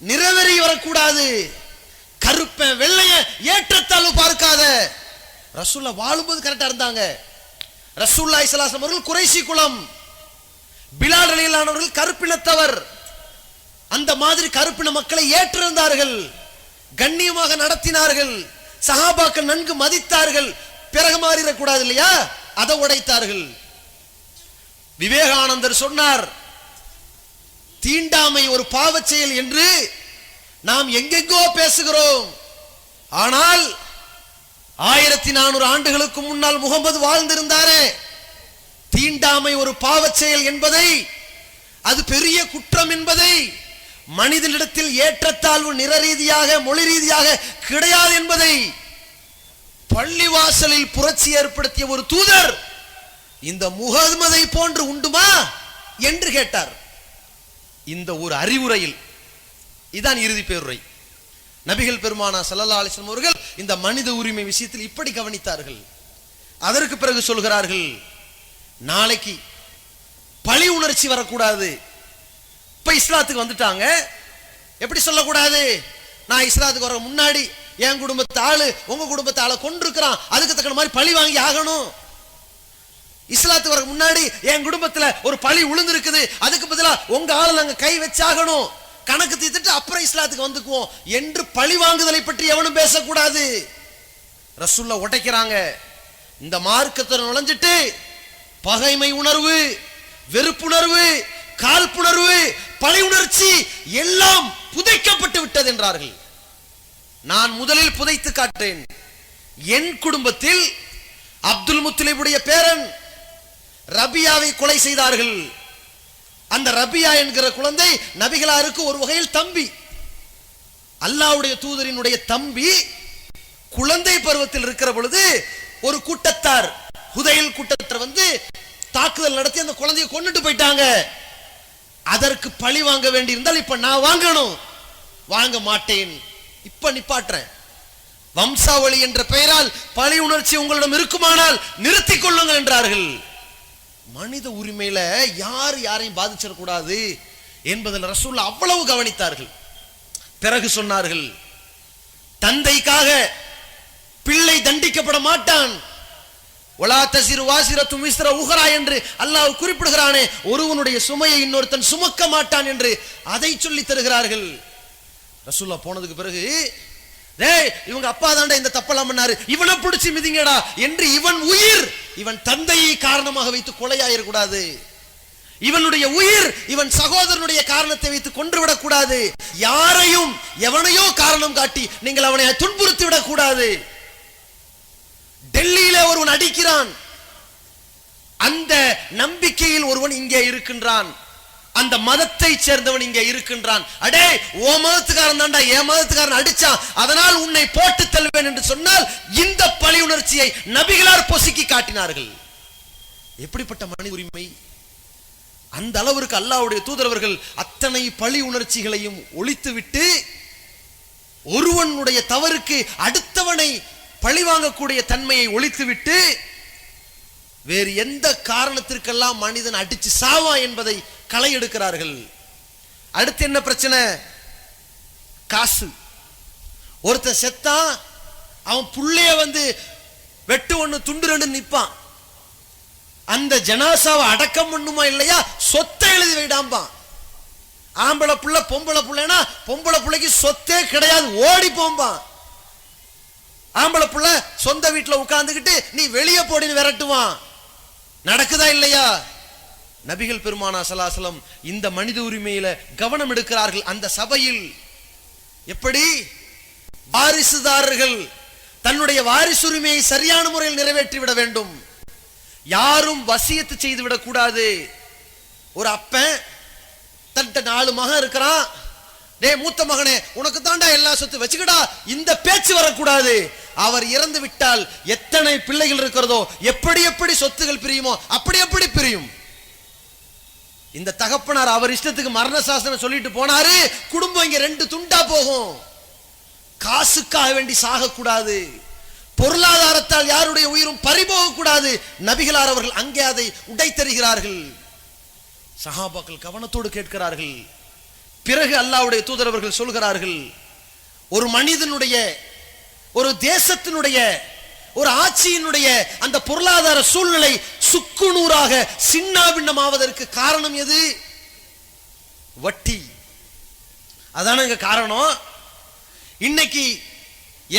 நிறவெறி வரக்கூடாது, கருப்ப வெள்ளைய ஏற்றத்தாழ்வு பார்க்காத. ரசூலுல்லாஹ் வாழும்போது கரெக்டா இருந்தாங்க. ரசூலுல்லாஹி ஸல்லல்லாஹு அலைஹி வஸல்லம் அவர்கள் குறைஷி குலம், பெரும்பாலானவர்கள் கருப்பினத்தவர். அந்த மாதிரி கருப்பின மக்களை ஏற்றிருந்தார்கள், கண்ணியமாக நடத்தினார்கள், சஹாபாக்கள் நன்கு மதித்தார்கள். பிறகு மாறிடக்கூடாது இல்லையா, அதை உடைத்தார்கள். விவேகானந்தர் சொன்னார், தீண்டாமை ஒரு பாவச் செயல் என்று நாம் எங்கெங்கோ பேசுகிறோம். ஆனால் 1400 ஆண்டுகளுக்கு முன்னால் முகமது வாழ்ந்திருந்தாரே, தீண்டாமை ஒரு பாவச் செயல் என்பதை, அது பெரிய குற்றம் என்பதை, மனிதனிடத்தில் ஏற்றத்தாழ்வு நிற ரீதியாக மொழி ரீதியாக கிடையாது என்பதை பள்ளிவாசலில் புரட்சி ஏற்படுத்திய ஒரு தூதர் இந்த முகமதை போன்று உண்டுமா என்று கேட்டார். இந்த ஒரு அறிவுரையில் இதான் இறுதி பேருரை. நபிகள் பெருமானா ஸல்லல்லாஹு அலைஹி வஸல்லம் அவர்கள் இந்த மனித உரிமை விஷயத்தில் இப்படி கவனித்தார்கள். அதற்கு பிறகு சொல்கிறார்கள், நாளைக்கு பழி உணர்ச்சி வரக்கூடாது. இப்ப இஸ்லாத்துக்கு வந்துட்டாங்க, எப்படி சொல்லக்கூடாது, நான் இஸ்லாத்துக்கு வர முன்னாடி என் குடும்பத்து ஆளு உங்க குடும்பத்து ஆளை கொண்டிருக்கிறான், அதுக்கு தக்க மாதிரி பழி வாங்கி ஆகணும். இஸ்லாத்துக்கு வர முன்னாடி என் குடும்பத்துல ஒரு பழி விழுந்திருக்குது, அதுக்கு பதிலா உங்க ஆளு நாங்க கை வச்சாகணும், கணக்கு தீர்த்துட்டு அப்புறம் இஸ்லாத்துக்கு வந்துக்குவோம் என்று பழி வாங்குதலை பற்றி எவனும் பேசக்கூடாது. ரசூலுல்லாஹ் உடைக்கிறாங்க. இந்த மார்க்கத்தை நுழைஞ்சிட்டு பகைமை உணர்வு, வெறுப்புணர்வு, காழ்ப்புணர்வு, பழி உணர்ச்சி எல்லாம் புதைக்கப்பட்டு விட்டது என்றார்கள். நான் முதலில் புதைத்து காட்டேன். என் குடும்பத்தில் அப்துல் முத்தலிபுடைய பேரன் ரபியாவை கொலை செய்தார்கள். அந்த ரபியா என்கிற குழந்தை நபிகளாருக்கு ஒரு வகையில் தம்பி. அல்லாஹ்வுடைய தூதரினுடைய தம்பி குழந்தை பருவத்தில் இருக்கிற பொழுது ஒரு கூட்டத்தார், ஹுதைல் கூட்டத்தார் வந்து தாக்குதல் நடத்தி அந்த குழந்தையை கொன்னுட்டு போயிட்டாங்க. அதற்கு பழி வாங்க வேண்டி இருந்தால் இப்ப நான் வாங்கணும், வாங்க மாட்டேன், இப்ப நிப்பாட்டுறேன். வம்சாவளி என்ற பெயரால் பழி உணர்ச்சி உங்களிடம் இருக்குமானால் நிறுத்திக் கொள்ளுங்கள் என்றார்கள். மனித உரிமையில யார் யாரையும் பாதிச்சிடக்கூடாது என்பதில் ரசூலுல்லாஹ் அவ்வளவு கவனித்தார்கள். பிறகு சொன்னார்கள், தந்தைக்காக பிள்ளை தண்டிக்கப்பட மாட்டான். வலா தஸிரு வாஸிரத்தும் விஸ்ர உஹ்ரா என்று அல்லாஹ் குறிப்பிடுகிறானே, ஒருவனுடைய சுமையை இன்னொருத்தன் சுமக்க மாட்டான் என்று அதை சொல்லி தருகிறார்கள். ரசூலுல்லாஹ் போனதுக்கு பிறகு, டேய் இவங்க அப்பா தாண்டா இந்த தப்பெல்லாம் பண்ணாரு, இவனை பிடிச்சி மிதிங்கடா என்று, இவன் உயிர் இவன் தந்தையை காரணமாக வைத்து கொலையாயிரக்கூடாது, இவனுடைய உயிர் இவன் சகோதரனுடைய காரணத்தை வைத்து கொன்றுவிடக் கூடாது, யாரையும் எவனையோ காரணம் காட்டி நீங்கள் அவனை துன்புறுத்தி விடக் கூடாது. டெல்லியில ஒருவன் அடிக்கிறான், அந்த நம்பிக்கையில் ஒருவன் இங்கே இருக்கின்றான், அந்த மதத்தை சேர்ந்தவன் இங்கே இருக்கின்றான். அடே ஓ மதத்துக்காரன் தாண்டா என் மதத்துக்காரன் அடிச்சான், அதனால் உன்னை போட்டு தள்ளுவேன் என்று சொன்னால் இந்த பழி உணர்ச்சியை நபிகளார் பொசுக்கி காட்டினார்கள். எப்படிப்பட்ட மனித உரிமை! அந்த அளவிற்கு அல்லாஹ்வுடைய தூதரவர்கள் அத்தனை பழி உணர்ச்சிகளையும் ஒழித்துவிட்டு, ஒருவனுடைய தவறுக்கு அடுத்தவனை பழி வாங்கக்கூடிய தன்மையை ஒழித்துவிட்டு, வேறு எந்த காரணத்திற்கெல்லாம் மனிதன் அடிச்சு சாவா என்பதை களை எடுக்கிறார்கள். அடுத்து என்ன பிரச்சனை? காசு. ஒருத்தன் செத்தா அவன் புள்ளைய வந்து வெட்டு ஒண்ணு துண்டு ரெண்டு நிப்பான், அந்த ஜனாசாவை அடக்கம் பண்ணுமா இல்லையா சொத்தை எழுதி வைடாம்பான். ஆம்பளை புள்ள பொம்பளை புள்ளைனா பொம்பளை புள்ளைக்கு சொத்தே கிடையாது, ஓடி போம்பான். ஆம்பளை புள்ள சொந்த வீட்டுல உட்கார்ந்துகிட்டு நீ வெளியே போடின்னு விரட்டுவான். நடக்குதா இல்லையா? நபிகள் பெருமானா ஸல்லல்லாஹு அலைஹி வஸல்லம் இந்த மனித உரிமையில கவனம் எடுக்கிறார்கள். அந்த சபையில் எப்படி வாரிசுதாரர்கள் தன்னுடைய வாரிசுரிமையை சரியான முறையில் நிறைவேற்றி விட வேண்டும், யாரும் வசியத்து செய்து விடக் கூடாது. ஒரு அப்பன் தன்ட்ட 4 மகன் இருக்கிறான், டே மூத்த மகனே உனக்கு தாண்டா எல்லா சொத்து வச்சுக்கடா, இந்த பேச்சு வரக்கூடாது. அவர் இறந்து விட்டால் எத்தனை பிள்ளைகள் இருக்கிறதோ எப்படி எப்படி சொத்துகள் பிரியுமோ அப்படி எப்படி பிரியும். இந்த தகப்பனார் அவர் இஷ்டத்துக்கு மரண சாசனம் சொல்லிட்டு போனாரு, குடும்பம் இங்க 2 துண்டா போகும். காசுக்காக வேண்டி சாகக்கூடாது, பொருளாதாரத்தால் யாருடைய உயிரும் பறிபோக கூடாது. நபிகளார் அவர்கள் அங்கே அதை உடைத்தருகிறார்கள். சஹாபாக்கள் கவனத்தோடு கேட்கிறார்கள். பிறகு அல்லாஹ்வுடைய தூதரவர்கள் சொல்கிறார்கள், ஒரு மனிதனுடைய, ஒரு தேசத்தினுடைய, ஒரு ஆட்சியினுடைய அந்த பொருளாதார சூழ்நிலை சுக்குநூறாக சின்னாபின்னமாவதற்கு காரணம் எது? வட்டி. அதானங்க காரணம். இன்னைக்கு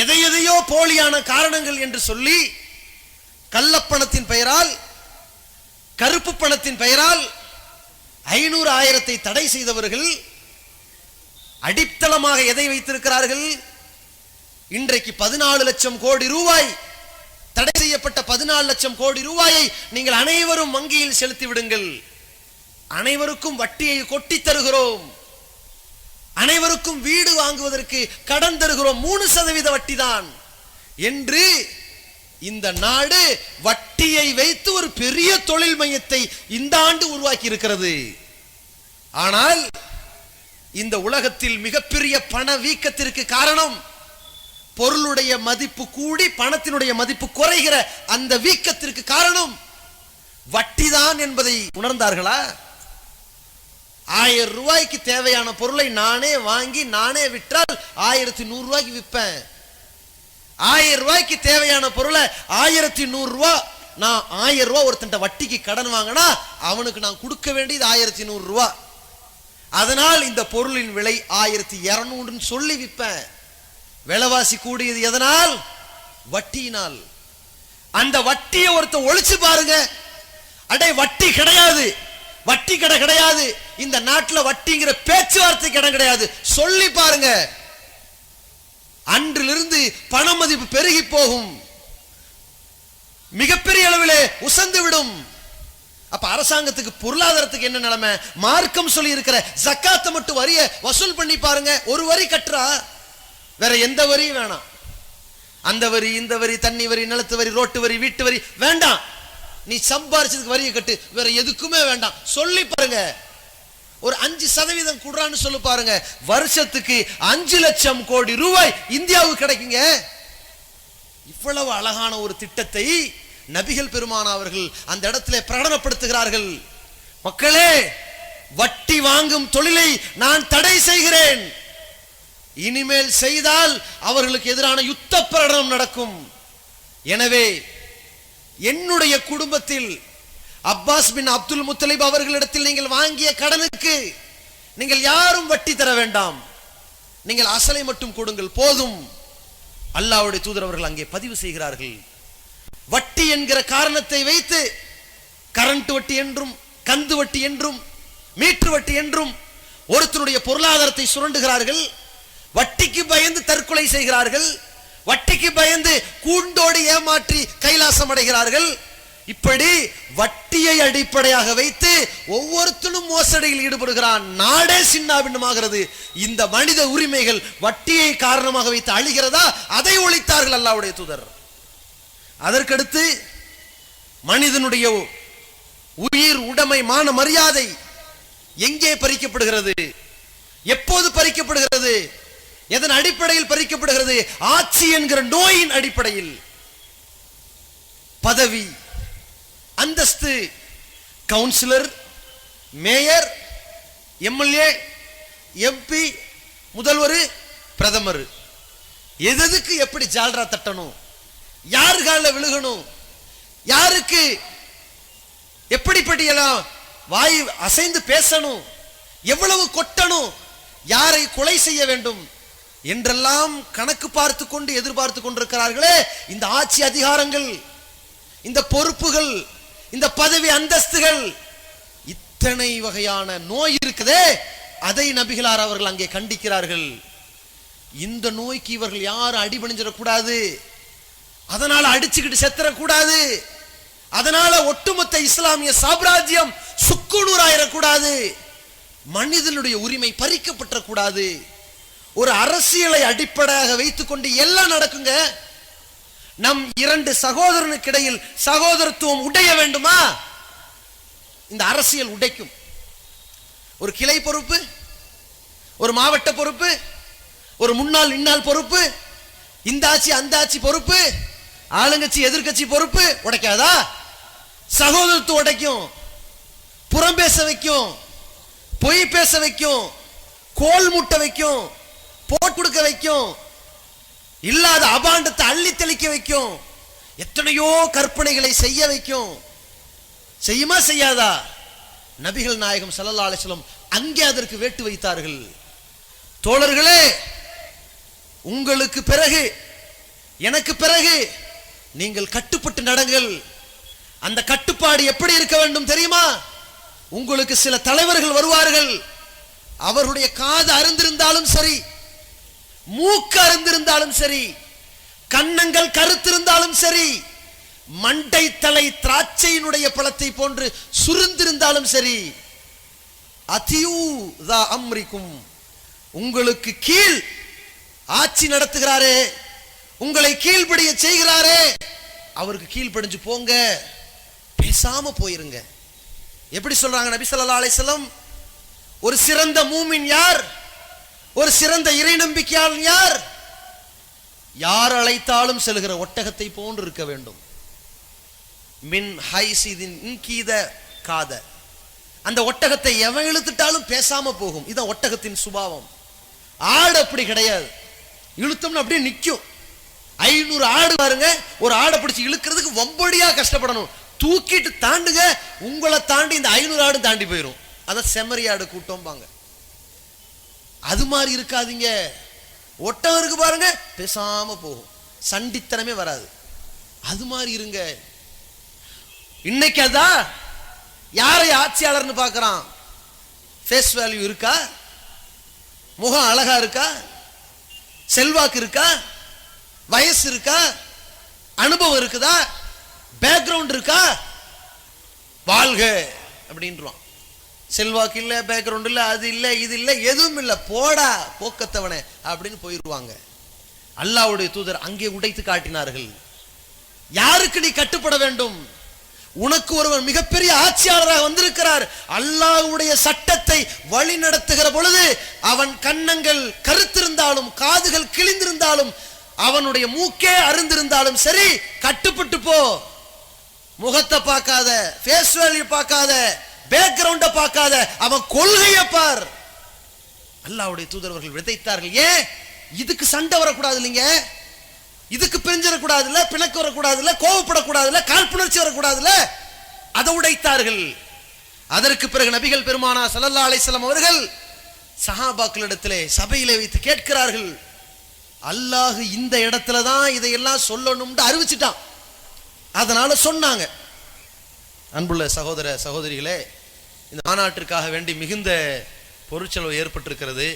எதையோ போலியான காரணங்கள் என்று சொல்லி கள்ளப்பணத்தின் பெயரால், கருப்பு பணத்தின் பெயரால் 500,000 தடை செய்தவர்கள் அடித்தளமாக எதை வைத்திருக்கிறார்கள்? இன்றைக்கு 14 லட்சம் கோடி ரூபாய், தடை செய்யப்பட்ட 14 லட்சம் கோடி ரூபாயை நீங்கள் அனைவரும் வங்கியில் செலுத்தி விடுங்கள், அனைவருக்கும் வட்டியை கொட்டி தருகிறோம், அனைவருக்கும் வீடு வாங்குவதற்கு கடன் தருகிறோம், 3% வட்டி தான் என்று இந்த நாடு வட்டியை வைத்து ஒரு பெரிய தொழில் மையத்தை இந்த ஆண்டு உருவாக்கி இருக்கிறது. ஆனால் இந்த உலகத்தில் மிகப்பெரிய பண வீக்கத்திற்கு காரணம் பொருளுடைய மதிப்பு கூடி பணத்தினுடைய மதிப்பு குறைகிற அந்த வீக்கத்திற்கு காரணம் வட்டிதான் என்பதை உணர்ந்தார்களா? 1000 ரூபாய்க்கு தேவையான பொருளை நானே வாங்கி நானே விற்றால் 1100 ரூபாய்க்கு விற்பேன். 1000 ரூபாய்க்கு தேவையான பொருளை 1100 ரூபாய், நான் 1000 ரூபாய் ஒருத்தன் வட்டிக்கு கடன் வாங்கினா அவனுக்கு நான் கொடுக்க வேண்டியது 1100 ரூபாய். அதனால் இந்த பொருளின் விலை 1200 சொல்லி விற்பேன். விலைவாசி கூடியது எதனால்? வட்டியினால். அந்த வட்டியை ஒருத்த ஒழிச்சு பாருங்க. அடே வட்டி கிடையாது, வட்டி கடை கிடையாது, இந்த நாட்டில் வட்டிங்கிற பேச்சுவார்த்தைக்கு இடம் கிடையாது சொல்லி பாருங்க. அன்றிலிருந்து பண மதிப்பு பெருகி போகும், மிகப்பெரிய அளவிலே உசந்து விடும். அப்ப அரசாங்கத்துக்கு பொருளாதாரத்துக்கு என்ன நிலைமை? மார்க்கம் சொல்லி இருக்கிற ஜக்காத்தை மட்டும் வரிய வசூல் பண்ணி பாருங்க. ஒரு வரி கட்டுறா, வேற எந்த வரியும் வேணாம். அந்த வரி, இந்த வரி, தண்ணி வரி, நிலத்து வரி, ரோட்டு வரி, வீட்டு வரி வேண்டாம். நீ சம்பாரிச்சதுக்கு வரியை கட்டு, வேற எதுக்குமே வேண்டாம் சொல்லி பாருங்க. ஒரு 5% கூடுறான்னு சொல்லி பாருங்க. வருஷத்துக்கு 5 லட்சம் கோடி ரூபாய் இந்தியாவுக்கு கிடைக்குங்க. இவ்வளவு அழகான ஒரு திட்டத்தை நபிகள் பெருமானா அவர்கள் அந்த இடத்திலே பிரகடனப்படுத்துகிறார்கள். மக்களே, வட்டி வாங்கும் தொழிலை நான் தடை செய்கிறேன். இனிமேல் செய்தால் அவர்களுக்கு எதிரான யுத்த பிரகடனம் நடக்கும். எனவே என்னுடைய குடும்பத்தில் அப்பாஸ் பின் அப்துல் முத்தலிப் அவர்களிடத்தில் நீங்கள் வாங்கிய கடனுக்கு நீங்கள் யாரும் வட்டி தர வேண்டாம், நீங்கள் அசலை மட்டும் கொடுங்கள் போதும். அல்லாஹ்வுடைய தூதர் அவர்கள் அங்கே பதிவு செய்கிறார்கள். வட்டி என்கிற காரணத்தை வைத்து கரண்ட் வட்டி என்றும், கந்து வட்டி என்றும், மீட்டு வட்டி என்றும் ஒருத்தருடைய பொருளாதாரத்தை சுரண்டுகிறார்கள். வட்டிக்கு பயந்து தற்கொலை செய்கிறார்கள், வட்டிக்கு பயந்து கூண்டோடு ஏமாற்றி கைலாசம் அடைகிறார்கள். இப்படி வட்டியை அடிப்படையாக வைத்து ஒவ்வொருத்தனும் மோசடியில் ஈடுபடுகிறான். நாடே சின்னாபின்னமாகிறது. இந்த மனித உரிமைகள் வட்டியை காரணமாக வைத்து அழிகிறதா? அதை ஒழித்தார்கள் அல்லாஹ்வுடைய தூதர். அதற்கடுத்து மனிதனுடைய உயிர், உடைமை, மான மரியாதை எங்கே பறிக்கப்படுகிறது? எப்போது பறிக்கப்படுகிறது? எதன் அடிப்படையில் பறிக்கப்படுகிறது? ஆட்சி என்கிற நோயின் அடிப்படையில். பதவி, அந்தஸ்து, கவுன்சிலர், மேயர், எம்எல்ஏ, எம்பி, முதல்வர், பிரதமர், எதுக்கு எப்படி ஜால்ரா தட்டணும், யாரு காலில் விழுகணும், யாருக்கு எப்படிப்பட்டியெல்லாம் வாய் அசைந்து பேசணும், எவ்வளவு கொட்டணும், யாரை கொலை செய்ய வேண்டும் என்றெல்லாம் கணக்கு பார்த்து கொண்டு எதிர்பார்த்து கொண்டிருக்கிறார்களே. இந்த ஆட்சி அதிகாரங்கள், இந்த பொறுப்புகள், இந்த பதவி அந்தஸ்துகள், இத்தனை வகையான நோய் இருக்குதே, அதை நபிகளார் அவர்கள் அங்கே கண்டிக்கிறார்கள். இந்த நோய்க்கு இவர்கள் யாரும் அடிபணிஞ்சிடக்கூடாது, அதனால அடிச்சுக்கிட்டு செத்துறக்கூடாது, அதனால ஒட்டுமொத்த இஸ்லாமிய சாம்ராஜ்யம் சுக்குநூறாயிடக்கூடாது, மனிதனுடைய உரிமை பறிக்கப்பட்டக்கூடாது. ஒரு அரசியலை அடிப்படையாக வைத்துக் கொண்டு எல்லாம் நடக்குங்க. நம் 2 சகோதரனுக்கு இடையில் சகோதரத்துவம் உடைய வேண்டுமா? இந்த அரசியல் உடைக்கும். ஒரு கிளை பொறுப்பு, ஒரு மாவட்ட பொறுப்பு, ஒரு முன்னாள் இன்னாள் பொறுப்பு, இந்த ஆட்சி அந்த ஆட்சி பொறுப்பு, ஆளுங்கட்சி எதிர்கட்சி பொறுப்பு உடைக்காதா? சகோதரத்துவம் உடைக்கும், புறம் பேச வைக்கும், பொய் பேச வைக்கும், கோல் முட்டை வைக்கும், போட்டு கொடுக்க வைக்கும், இல்லாத அபாண்டத்தை அள்ளி தெளிக்க வைக்கும், எத்தனையோ கற்பனைகளை செய்ய வைக்கும். செய்யுமா செய்யாதா? நபிகள் நாயகம் ஸல்லல்லாஹு அலைஹி வஸல்லம் அங்கே அதற்கு வேட்டு வைத்தார்கள். தோழர்களே, உங்களுக்கு பிறகு எனக்கு பிறகு நீங்கள் கட்டுப்பட்டு நடங்கள். அந்த கட்டுப்பாடு எப்படி இருக்க வேண்டும் தெரியுமா? உங்களுக்கு சில தலைவர்கள் வருவார்கள், அவருடைய காது அருந்திருந்தாலும் சரி, மூக்கு அருந்திருந்தாலும் சரி, கன்னங்கள் கருத்திருந்தாலும் சரி, மண்டை தலை திராட்சையினுடைய பழத்தை போன்று சுருந்திருந்தாலும் சரி, அதியூ தா அம்ரிக்கும், உங்களுக்கு கீழ் ஆட்சி நடத்துகிறாரே, உங்களை கீழ்ப்படிய செய்கிறாரே, அவருக்கு கீழ்ப்படிஞ்சு போங்க, பேசாம போயிருங்க. எப்படி சொல்றாங்க நபி ஸல்லல்லாஹு அலைஹி வஸல்லம்? ஒரு சிறந்த மூமின் யார்? ஒரு சிறந்த இறை நம்பிக்கையாளன் யார்? யார் அழைத்தாலும் செல்கிற ஒட்டகத்தை போன்று இருக்க வேண்டும். மின் ஹைசிதின் இன்கீத காத, அந்த ஒட்டகத்தை எவன் இழுத்துட்டாலும் பேசாம போகும். இதான் ஒட்டகத்தின் சுபாவம். ஆடு அப்படி கிடையாது, இழுத்தோம்னு அப்படியே நிற்கும். 500 ஆடு பாருங்க, ஒரு ஆடை பிடிச்சி இழுக்கிறதுக்கு வம்படியா கஷ்டப்படணும். தூக்கிட்டு தாண்டுங்க, உங்களை தாண்டி இந்த 500 ஆடு தாண்டி போயிடும். அதான் செம்மறி ஆடு கூட்டம் பாங்க. அது மாதிரி இருக்காதீங்க. ஒட்டகம் இருக்கு பாருங்க, பேசாம போகும், சண்டித்தனமே வராது. அது மாதிரி இருங்க. இன்னைக்கு அதான் யாரை ஆட்சியாளர்னு பார்க்கறான்? ஃபேஸ் வேல்யூ இருக்கா? முகம் அழகா இருக்கா? செல்வாக்கு இருக்கா? வயசு இருக்கா? அனுபவம் இருக்குதா? பேக்ரவுண்ட் இருக்கா? வாழ்க அப்படின்றான். செல்வாக்கு இல்ல, பேக்ரவுண்ட் இல்ல, அது இல்ல, இது இல்ல, எதுவும் இல்ல, போடா போக்கத்தவனே அப்படின்னு போயிருவாங்க. அல்லாஹ்வுடைய தூதர் அங்கே உடைத்து காட்டினார்கள். யாருக்கு நீ கட்டுப்பட வேண்டும்? உனக்கு ஒருவர் மிகப்பெரிய ஆட்சியாளராக வந்திருக்கிறார். அல்லாஹ்வுடைய சட்டத்தை வழி நடத்துகிற பொழுது அவன் கன்னங்கள் கருத்திருந்தாலும், காதுகள் கிழிந்திருந்தாலும், அவனுடைய மூக்கே அருந்திருந்தாலும் சரி, கட்டுப்பட்டு போ. முகத்தை பார்க்காத, ஃபேஸ் வேல்யூ பார்க்காத, பேக்ரவுண்ட பார்க்காத, அவன் கொள்கையை பார். அல்லாஹ்வுடைய தூதரவர்கள் விதைத்தார்கள். ஏன்? இதுக்கு சண்டை வரக்கூடாது இல்லைங்க, இதுக்கு பிரிஞ்சிடக்கூடாது இல்ல, பிணக்கு வரக்கூடாது இல்ல, கோவப்படக்கூடாது இல்ல, காழ்ப்புணர்ச்சி வரக்கூடாது இல்ல, அதை உடைத்தார்கள். அதற்கு பிறகு நபிகள் பெருமானா ஸல்லல்லாஹு அலைஹி வஸல்லம் அவர்கள் சஹாபாக்களிடத்திலே சபையிலே வைத்து கேட்கிறார்கள். அல்லாஹ் இந்த இடத்துல தான் இதையெல்லாம் சொல்லணும்னு அறிவிச்சிட்டான், அதனால சொன்னாங்க. அன்புள்ள சகோதர சகோதரிகளே, இந்த மாநாட்டிற்காக வேண்டி மிகுந்த பொருட்செலவு ஏற்பட்டிருக்கிறது.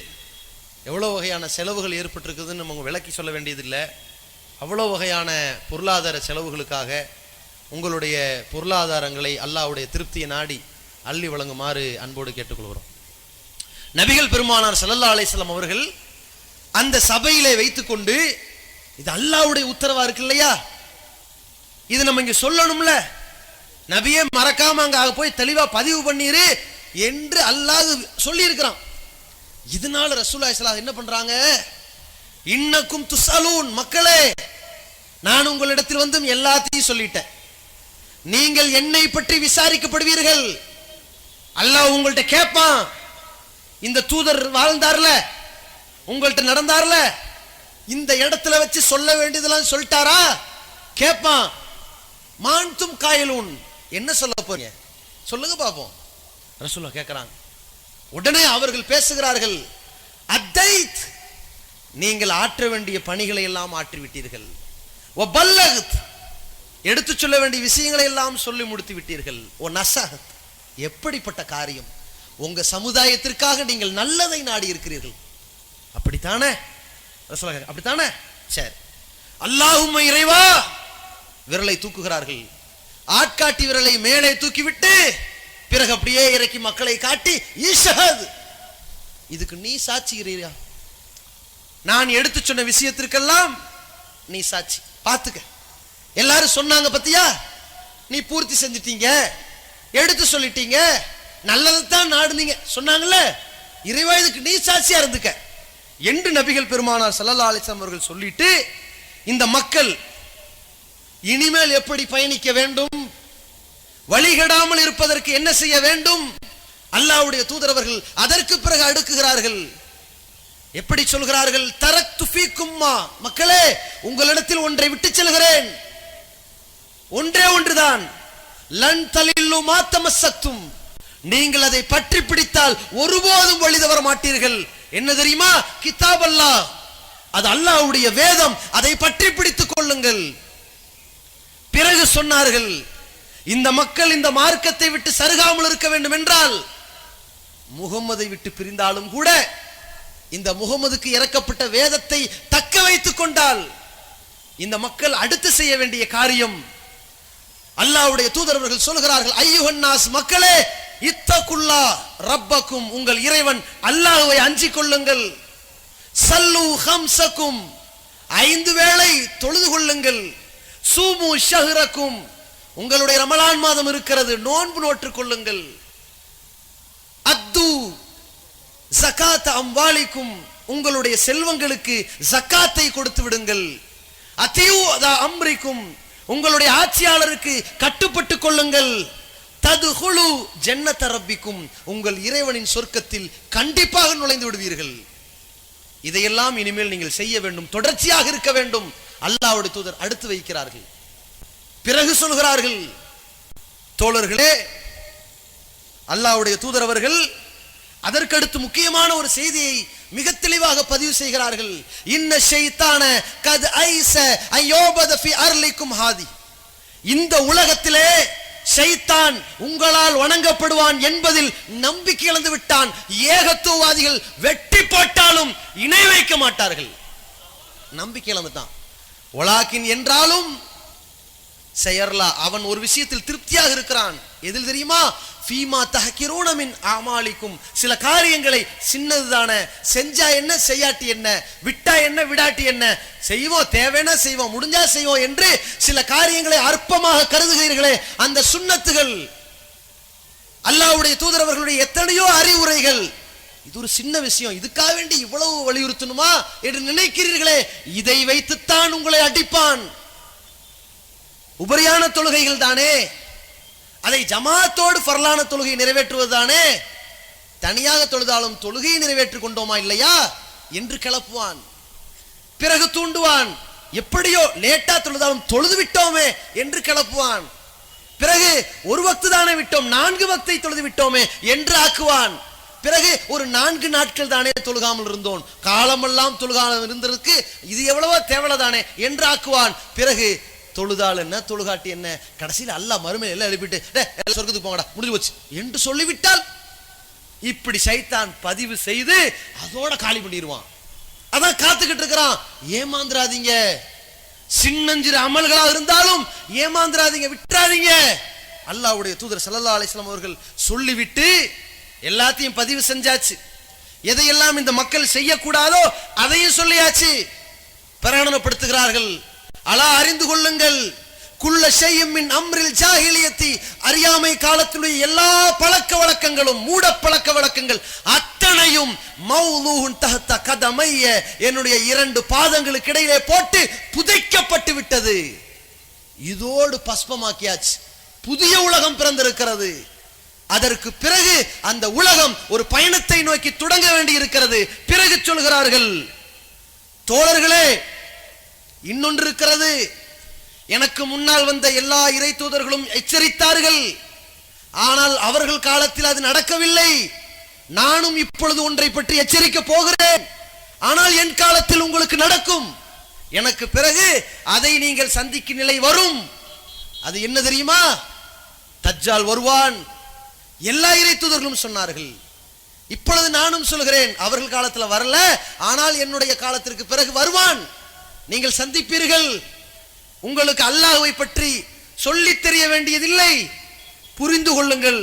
எவ்வளோ வகையான செலவுகள் ஏற்பட்டிருக்குதுன்னு நம்ம விளக்கி சொல்ல வேண்டியதில்லை. அவ்வளோ வகையான பொருளாதார செலவுகளுக்காக உங்களுடைய பொருளாதாரங்களை அல்லாஹ்வுடைய திருப்தியை நாடி அள்ளி வழங்குமாறு அன்போடு கேட்டுக்கொள்கிறோம். நபிகள் பெருமானார் ஸல்லல்லாஹு அலைஹி வஸல்லம் அவர்கள் அந்த சபையிலே வைத்துக்கொண்டு, இது அல்லாஹ்வுடைய உத்தரவா இருக்கு இல்லையா, இது நம்ம இங்க சொல்லணும்ல, நபியே மறக்காம அங்க போய் தெளிவா பதிவு பண்ணிரு என்று அல்லாஹ் சொல்லி இருக்கிறான். இதனால ரசூலுல்லாஹி ஸல்லல்லாஹு அலைஹி வஸல்லம் என்ன பண்றாங்க? இன்னக்கும் துஸலூன், மக்களே நான் உங்களிடத்தில் வந்து எல்லாத்தையும் சொல்லிட்டேன், நீங்கள் என்னை பற்றி விசாரிக்கப்படுவீர்கள். அல்லாஹ் உங்கள்ட்ட கேட்பான், இந்த தூதர் வாழ்ந்தார்ல, உங்கள்ட்ட நடந்தார்ல, இந்த இடத்துல வச்சு சொல்ல வேண்டியதெல்லாம் சொல்லிட்டாரா கேட்பான். மான்தும் காயலூன், என்ன சொல்ல போறீங்க சொல்லுங்க பாப்போம். ரசூலுல்லாஹ் கேட்கிறாங்க. உடனே அவர்கள் பேசுகிறார்கள், அத்தைத், நீங்கள் ஆற்ற வேண்டிய பணிகளை எல்லாம் ஆற்றிவிட்டீர்கள். வபல்லகத், எடுத்து சொல்ல வேண்டிய விஷயங்களை எல்லாம் சொல்லி முடித்து விட்டீர்கள். ஓ நஸஹத், எப்படிப்பட்ட காரியம், உங்க சமுதாயத்திற்காக நீங்கள் நல்லதை நாடி இருக்கிறீர்கள். அப்படித்தானே ரசூலுல்லாஹ்? அப்படித்தானே? சரி. அல்லாஹும்ம, இறைவா, விரலை தூக்குகிறார்கள். ஆட்காட்டி விரலை மேலே தூக்கிவிட்டு பிறகு அப்படியே இறக்கி மக்களை காட்டி, இஷ்ஹத், இதுக்கு நீ சாட்சிகிறீரா? நான் எடுத்து சொன்ன விஷயத்திற்கெல்லாம் நீ சாட்சி, பாத்துக்க. எல்லாரும் சொன்னாங்க பத்தியா, நீ பூர்த்தி செஞ்சிட்டீங்க, எடுத்து சொல்லிட்டீங்க, நல்லதைத்தான் நாடுனீங்க சொன்னாங்கல்ல, இறைவா இதுக்கு நீ சாட்சியா இருந்துக்க என்று நபிகள் பெருமானார் ஸல்லல்லாஹு அலைஹி வஸல்லம் அவர்கள் சொல்லிட்டு, இந்த மக்கள் இனிமேல் எப்படி பயணிக்க வேண்டும், வழிகடாமல் இருப்பதற்கு என்ன செய்ய வேண்டும், அல்லாஹ்வுடைய தூதரவர்கள் அதற்கு பிறகு அடுக்குகிறார்கள். எப்படி சொல்கிறார்கள்? தரக்து ஃபீக்கும் மா, மக்களே உங்களிடத்தில் ஒன்றை விட்டு செல்கிறேன், ஒன்றே ஒன்றுதான், லன் தலில்லு மா தமஸ்ஸக்தும், நீங்கள் அதை பற்றி பிடித்தால் ஒருபோதும் வழி தவற மாட்டீர்கள். என்ன தெரியுமா? கிதாப் அல்லாஹ், அது அல்லாஹ்வுடைய வேதம், அதை பற்றி பிடித்துக் கொள்ளுங்கள். பிறகு சொன்னார்கள், இந்த மக்கள் இந்த மார்க்கத்தை விட்டு சருகாமல் இருக்க வேண்டும் என்றால் முகம்மதை விட்டு பிரிந்தாலும் கூட இந்த முகம்மதுக்கு இறக்கப்பட்ட வேதத்தை தக்க வைத்துக் கொண்டால் இந்த மக்கள் அடுத்து செய்ய வேண்டிய காரியம், அல்லாஹ்வுடைய தூதரவர்கள் சொல்கிறார்கள், ஐயுஹன்னாஸ், மக்களே, இத்தகுல்லா ரப்பக்கும், உங்கள் இறைவன் அல்லாஹ்வை அஞ்சிக் கொள்ளுங்கள். சல்லு ஹம்சக்கும், 5 வேளை தொழுது கொள்ளுங்கள். சூமு ஷஹ்ரக்கும், உங்களுடைய ரமலான் மாதம் இருக்கிறது, நோன்பு நோற்றுக் கொள்ளுங்கள். அத்து ஜகாத் அம்வாலிக்கும், உங்களுடைய செல்வங்களுக்கு ஜகாத்தை கொடுத்து விடுங்கள். அத்தியூ அம்ரிக்கும், உங்களுடைய ஆட்சியாளருக்கு கட்டுப்பட்டுக் கொள்ளுங்கள். ததுகுலு ஜன்னத ரப்பிக்கும், உங்கள் இறைவனின் சொர்க்கத்தில் கண்டிப்பாக நுழைந்து விடுவீர்கள். இதையெல்லாம் இனிமேல் நீங்கள் செய்ய வேண்டும், தொடர்ச்சியாக இருக்க வேண்டும். அல்லாஹ்வுடைய தூதர் அடுத்து வைக்கிறார்கள். பிறகு சொல்கிறார்கள், தோழர்களே, அல்லாஹ்வுடைய தூதர் அவர்கள் அதற்கடுத்து முக்கியமான ஒரு செய்தியை மிக தெளிவாக பதிவு செய்கிறார்கள். இன்ன ஷைத்தான கத் ஐஸ அய்யோபத ஃபி அர்லிக்கும் ஹாதி, இந்த உலகத்திலே ஷைத்தான் உங்களால் வணங்கப்படுவான் என்பதில் நம்பிக்கை இழந்து விட்டான். ஏகத்துவவாதிகள் வெட்டி போட்டாலும் இணை வைக்க மாட்டார்கள். நம்பிக்கை இழந்துட்டான். வலாக்கின் என்றாலும் செயர்லா, அவன் ஒரு விஷயத்தில் திருப்தியாக இருக்கிறான். எதில் தெரியுமா? ஃபீமா தஹ்கிரூன மின் அமாலிக்கும், சில காரியங்களை சின்னதுதானே, செஞ்சா என்ன செய்யாட்டி என்ன, விட்டா என்ன விடாட்டி என்ன, செய்வோம், தேவைன்னா செய்வோம், முடிஞ்சா செய்வோம் என்று சில காரியங்களை அற்பமாக கருதுகிறீர்களே, அந்த சுன்னத்துகள், அல்லாஹ்வுடைய தூதர் அவர்களுடைய எத்தனையோ அறிவுரைகள், இது ஒரு சின்ன விஷயம், இதுக்காக வேண்டி இவ்வளவு வலியுறுத்தணுமா என்று நினைக்கிறீர்களே, இதை வைத்துத்தான் உங்களை அடிப்பான். உபரியான தொழுகைகள் தானே, அதை ஜமாத்தோடு ஃபர்லான தொழுகை நிறைவேற்றுவது தானே, தனியாக தொழுதாலும் தொழுகையை நிறைவேற்றிக் கொண்டோமா இல்லையா என்று கிளப்புவான். பிறகு தூண்டுவான், எப்படியோ லேட்டா தொழுதாலும் தொழுது விட்டோமே என்று கிளப்புவான். பிறகு ஒரு வக்து தானே விட்டோம், 4 வக்தை தொழுது விட்டோமே என்று ஆக்குவான். பிறகு ஒரு 4 நாட்கள் தானே தொழுகாமல் இருந்தோம், காலமெல்லாம் தொழுகாமல் இருந்ததற்கு இது எவ்வளவோ தேவலதானே என்று ஆக்குவான். பிறகு தொழுதால் என்ன தொழுகாட்டி என்ன, கடைசியில் அல்லாஹ் மறுமையில் எல்லாம் எழுப்பிட்டு சொர்க்கத்துக்கு போங்கடா முடிஞ்சு போச்சு என்று சொல்லிவிட்டால் இப்படி சைத்தான் பதிவு செய்து அதோட காலி பண்ணிடுவான். அதான் காத்துக்கிட்டு இருக்கிறான். ஏமாந்துராதீங்க, சின்னஞ்சிறு அமல்களா இருந்தாலும் ஏமாந்துராதீங்க, விட்டுறாதீங்க. அல்லாஹ்வுடைய தூதர் ஸல்லல்லாஹு அலைஹி வஸல்லம் அவர்கள் சொல்லிவிட்டு எல்லாத்தையும் பதிவு செஞ்சாச்சு. எதையெல்லாம் இந்த மக்கள் செய்யக்கூடாதோ அதையும் சொல்லியாச்சு. பிரகடனப்படுத்துகிறார்கள், அலா அறிந்து கொள்ளுங்கள், குல்ல ஷைஇம் மின் அம்ரில் ஜாஹிலியத்தி, அறியாமை காலத்துடைய எல்லா பழக்க வழக்கங்களும், மூட பழக்க வழக்கங்கள் அத்தனையும் மௌலூஹுன் தஹ்த கதமைய, என்னுடைய 2 பாதங்களுக்கு இடையிலே போட்டு புதைக்கப்பட்டு விட்டது. இதோடு பஸ்பமாக்கியாச்சு. புதிய உலகம் பிறந்திருக்கிறது. அதற்கு பிறகு அந்த உலகம் ஒரு பயணத்தை நோக்கி தொடங்க வேண்டி இருக்கிறது. பிறகு சொல்கிறார்கள், தோழர்களே, இன்னொன்று இருக்கிறது. எனக்கு முன்னால் வந்த எல்லா இறை தூதர்களும் எச்சரித்தார்கள், ஆனால் அவர்கள் காலத்தில் அது நடக்கவில்லை. நானும் இப்பொழுது ஒன்றை பற்றி எச்சரிக்க போகிறேன், ஆனால் என் காலத்தில் உங்களுக்கு நடக்கும். எனக்கு பிறகு அதை நீங்கள் சந்திக்கும் நிலை வரும். அது என்ன தெரியுமா? தஜ்ஜால் வருவான். எல்லா இறை தூதர்களும் சொன்னார்கள். இப்பொழுது நானும் சொல்கிறேன், அவர்கள் காலத்தில் வரல, ஆனால் என்னுடைய காலத்திற்கு பிறகு வருவான், நீங்கள் சந்திப்பீர்கள். உங்களுக்கு அல்லாஹ்வை பற்றி சொல்லித் தெரிய வேண்டியதில்லை, புரிந்து கொள்ளுங்கள்.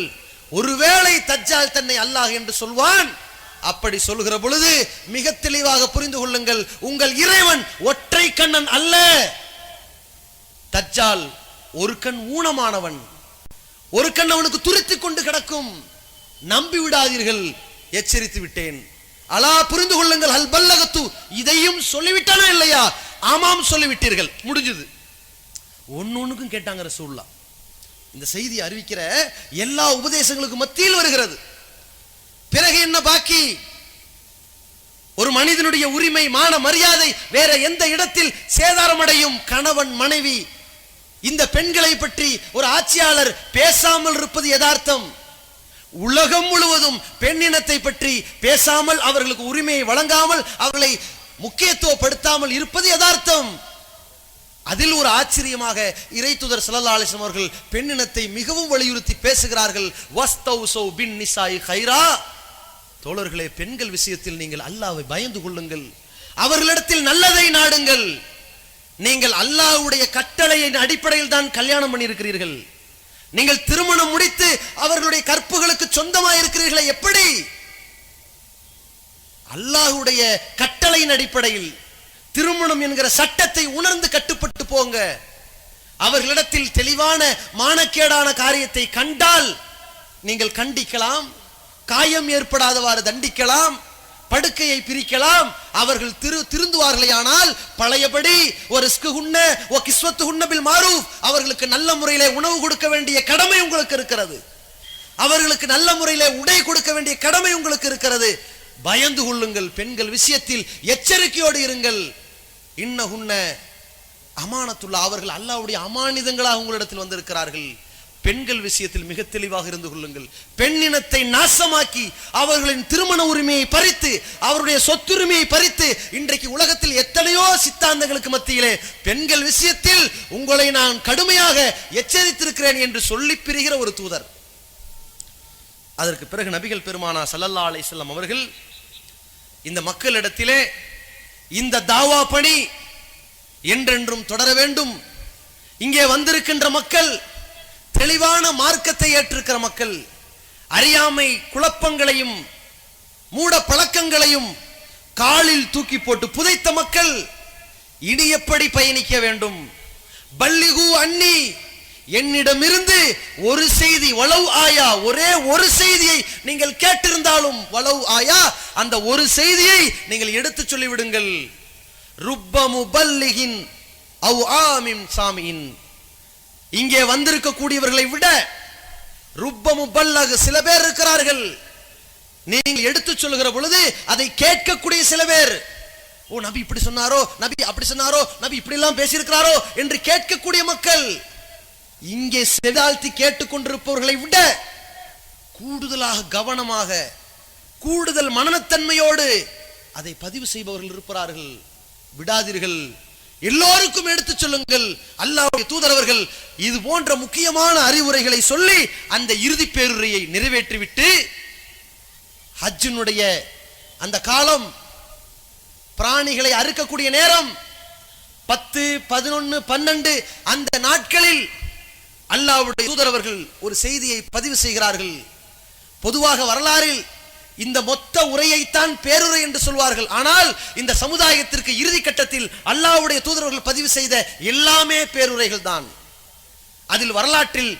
ஒருவேளை தஜ்ஜால் தன்னை அல்லாஹ் என்று சொல்வான். அப்படி சொல்கிற பொழுது மிக தெளிவாக புரிந்து கொள்ளுங்கள், உங்கள் இறைவன் ஒற்றை கண்ணன் அல்ல. தஜ்ஜால் ஒரு கண் ஊனமானவன், ஒரு கண் அவனுக்கு துரித்துக் கொண்டு கிடக்கும். நம்பி விடாதீர்கள், எச்சரித்து விட்டேன். அலா புரிந்து கொள்ளுங்கள், அல் பல்லகத்து, இதையும் சொல்லிவிட்டானா இல்லையா? ஆமாம் சொல்லிவிட்டீர்கள், முடிஞ்சது. ஒன்னொன்னுக்கும் கேட்டாங்க ரசூலுல்லாஹ். இந்த செய்தி அறிவிக்கிற எல்லா உபதேசங்களுக்கு மத்தியில் வருகிறது. பிறகு என்ன பாக்கி? ஒரு மனிதனுடைய உரிமை, மான மரியாதை வேற எந்த இடத்தில் சேதாரமடையும்? கணவன் மனைவி, இந்த பெண்களை பற்றி ஒரு ஆட்சியாளர் பேசாமல் இருப்பது யதார்த்தம். உலகம் முழுவதும் பெண்ணினத்தை பற்றி பேசாமல், அவர்களுக்கு உரிமையை வழங்காமல், அவர்களை முக்கியத்துவப்படுத்தாமல் இருப்பது யதார்த்தம். அதில் ஒரு ஆச்சரியமாக இறை தூதர் ஸல்லல்லாஹு அலைஹி வஸல்லம் அவர்கள் பெண்ணினத்தை மிகவும் வலியுறுத்தி பேசுகிறார்கள். வஸ்தௌஸு பின் நிசாஇ கைரா. தோழர்களே, பெண்கள் விஷயத்தில் நீங்கள் அல்லாஹ்வை பயந்து கொள்ளுங்கள், அவர்களிடத்தில் நல்லதை நாடுங்கள். நீங்கள் அல்லாஹ்வுடைய கட்டளையின் அடிப்படையில் தான் கல்யாணம் பண்ணியிருக்கிறீர்கள். நீங்கள் திருமணம் முடித்து அவர்களுடைய கற்புகளுக்கு சொந்தமாக இருக்கிறீர்களே, எப்படி? அல்லாஹ்வுடைய கட்டளையின் அடிப்படையில் திருமணம் என்கிற சட்டத்தை உணர்ந்து கட்டுப்பட்டு போங்க. அவர்களிடத்தில் தெளிவான மானக்கேடான காரியத்தை கண்டால் நீங்கள் கண்டிக்கலாம், காயம் ஏற்படாதவாறு தண்டிக்கலாம், படுக்கையை பிரிக்கலாம். அவர்கள் திருந்துவார்களேயானால் பழையபடி ஒரு கிஸ்வத்துஹுன்ன மாரூஃப், அவர்களுக்கு நல்ல முறையிலே உணவு கொடுக்க வேண்டிய கடமை உங்களுக்கு இருக்கிறது. அவர்களுக்கு நல்ல முறையிலே உடை கொடுக்க வேண்டிய கடமை உங்களுக்கு இருக்கிறது. பயந்து கொள்ளுங்கள். பெண்கள் விஷயத்தில் எச்சரிக்கையோடு இருங்கள். இன்னஹுன்ன அமானத்துல்லா, அவர்கள் அல்லாஹ்வுடைய அமானிதங்களாக உங்களிடத்தில் வந்திருக்கிறார்கள். பெண்கள் விஷயத்தில் மிக தெளிவாக இருந்து கொள்ளுங்கள். பெண்ணினத்தை நாசமாக்கி அவர்களின் திருமண உரிமையை பறித்து, அவருடைய சொத்துரிமையை பறித்து, இன்றைக்கு உலகத்தில் எத்தனையோ சித்தாந்தங்களுக்கு மத்தியிலே பெண்கள் விஷயத்தில் உங்களை நான் கடுமையாக எச்சரித்திருக்கிறேன் என்று சொல்லி பிரிகிற ஒரு தூதர். அதற்கு பிறகு நபிகள் பெருமானா ஸல்லல்லாஹு அலைஹி வஸல்லம் அவர்கள் இந்த மக்களிடத்திலே இந்த தாவா பணி என்றென்றும் தொடர வேண்டும். இங்கே வந்திருக்கின்ற மக்கள் தெளிவான மார்க்கத்தை ஏற்றிருக்கிற மக்கள், அறியாமை குழப்பங்களையும் மூட பழக்கங்களையும் காலில் தூக்கி போட்டு புதைத்த மக்கள். இனி எப்படி பயணிக்க வேண்டும்? பல்லிகு அன்னி, என்னிடமிருந்து ஒரு செய்தி, வலவ் ஆயா, ஒரே ஒரு செய்தியை நீங்கள் கேட்டிருந்தாலும், வலவ் ஆயா, அந்த ஒரு செய்தியை நீங்கள் எடுத்து சொல்லிவிடுங்கள். ருப்ப முபல்லிகின் அவ் ஆமின் சாமியின், இங்கே வந்திருக்கக்கூடியவர்களை விட ருப்ப முபல்லக் சில பேர் இருக்கிறார்கள். நீங்கள் எடுத்து சொல்லுகிற பொழுது அதை கேட்கக்கூடிய சில பேர், ஓ நபி இப்படி சொன்னாரோ, நபி அப்படி சொன்னாரோ, நபி இப்படி எல்லாம் பேசியிருக்கிறாரோ என்று கேட்கக்கூடிய மக்கள். இங்கே செதாழ்த்தி கேட்டுக்கொண்டிருப்பவர்களை விட கூடுதலாக கவனமாக, கூடுதல் மனநத்தன்மையோடு அதை பதிவு செய்பவர்கள் இருப்பார்கள். விடாதீர்கள், எல்லோருக்கும் எடுத்து சொல்லுங்கள். அல்லாஹ்வுடைய தூதரவர்கள் இது போன்ற முக்கியமான அறிவுரைகளை சொல்லி அந்த இறுதி பேருரையை நிறைவேற்றிவிட்டு, ஹஜ்ஜினுடைய அந்த காலம், பிராணிகளை அறுக்கக்கூடிய நேரம் 10, 11, 12 அந்த நாட்களில் அல்லாஹ்வுடைய தூதரவர்கள் ஒரு செய்தியை பதிவு செய்கிறார்கள். பொதுவாக வரலாறில் இந்த மொத்த உரையைத்தான் பேருரை என்று சொல்வார்கள். ஆனால் இந்த சமுதாயத்திற்கு இறுதி கட்டத்தில் அல்லாஹ்வுடைய தூதரவர்கள் பதிவு செய்த எல்லாமே பேருரைகள் தான். அதில் வரலாற்றில்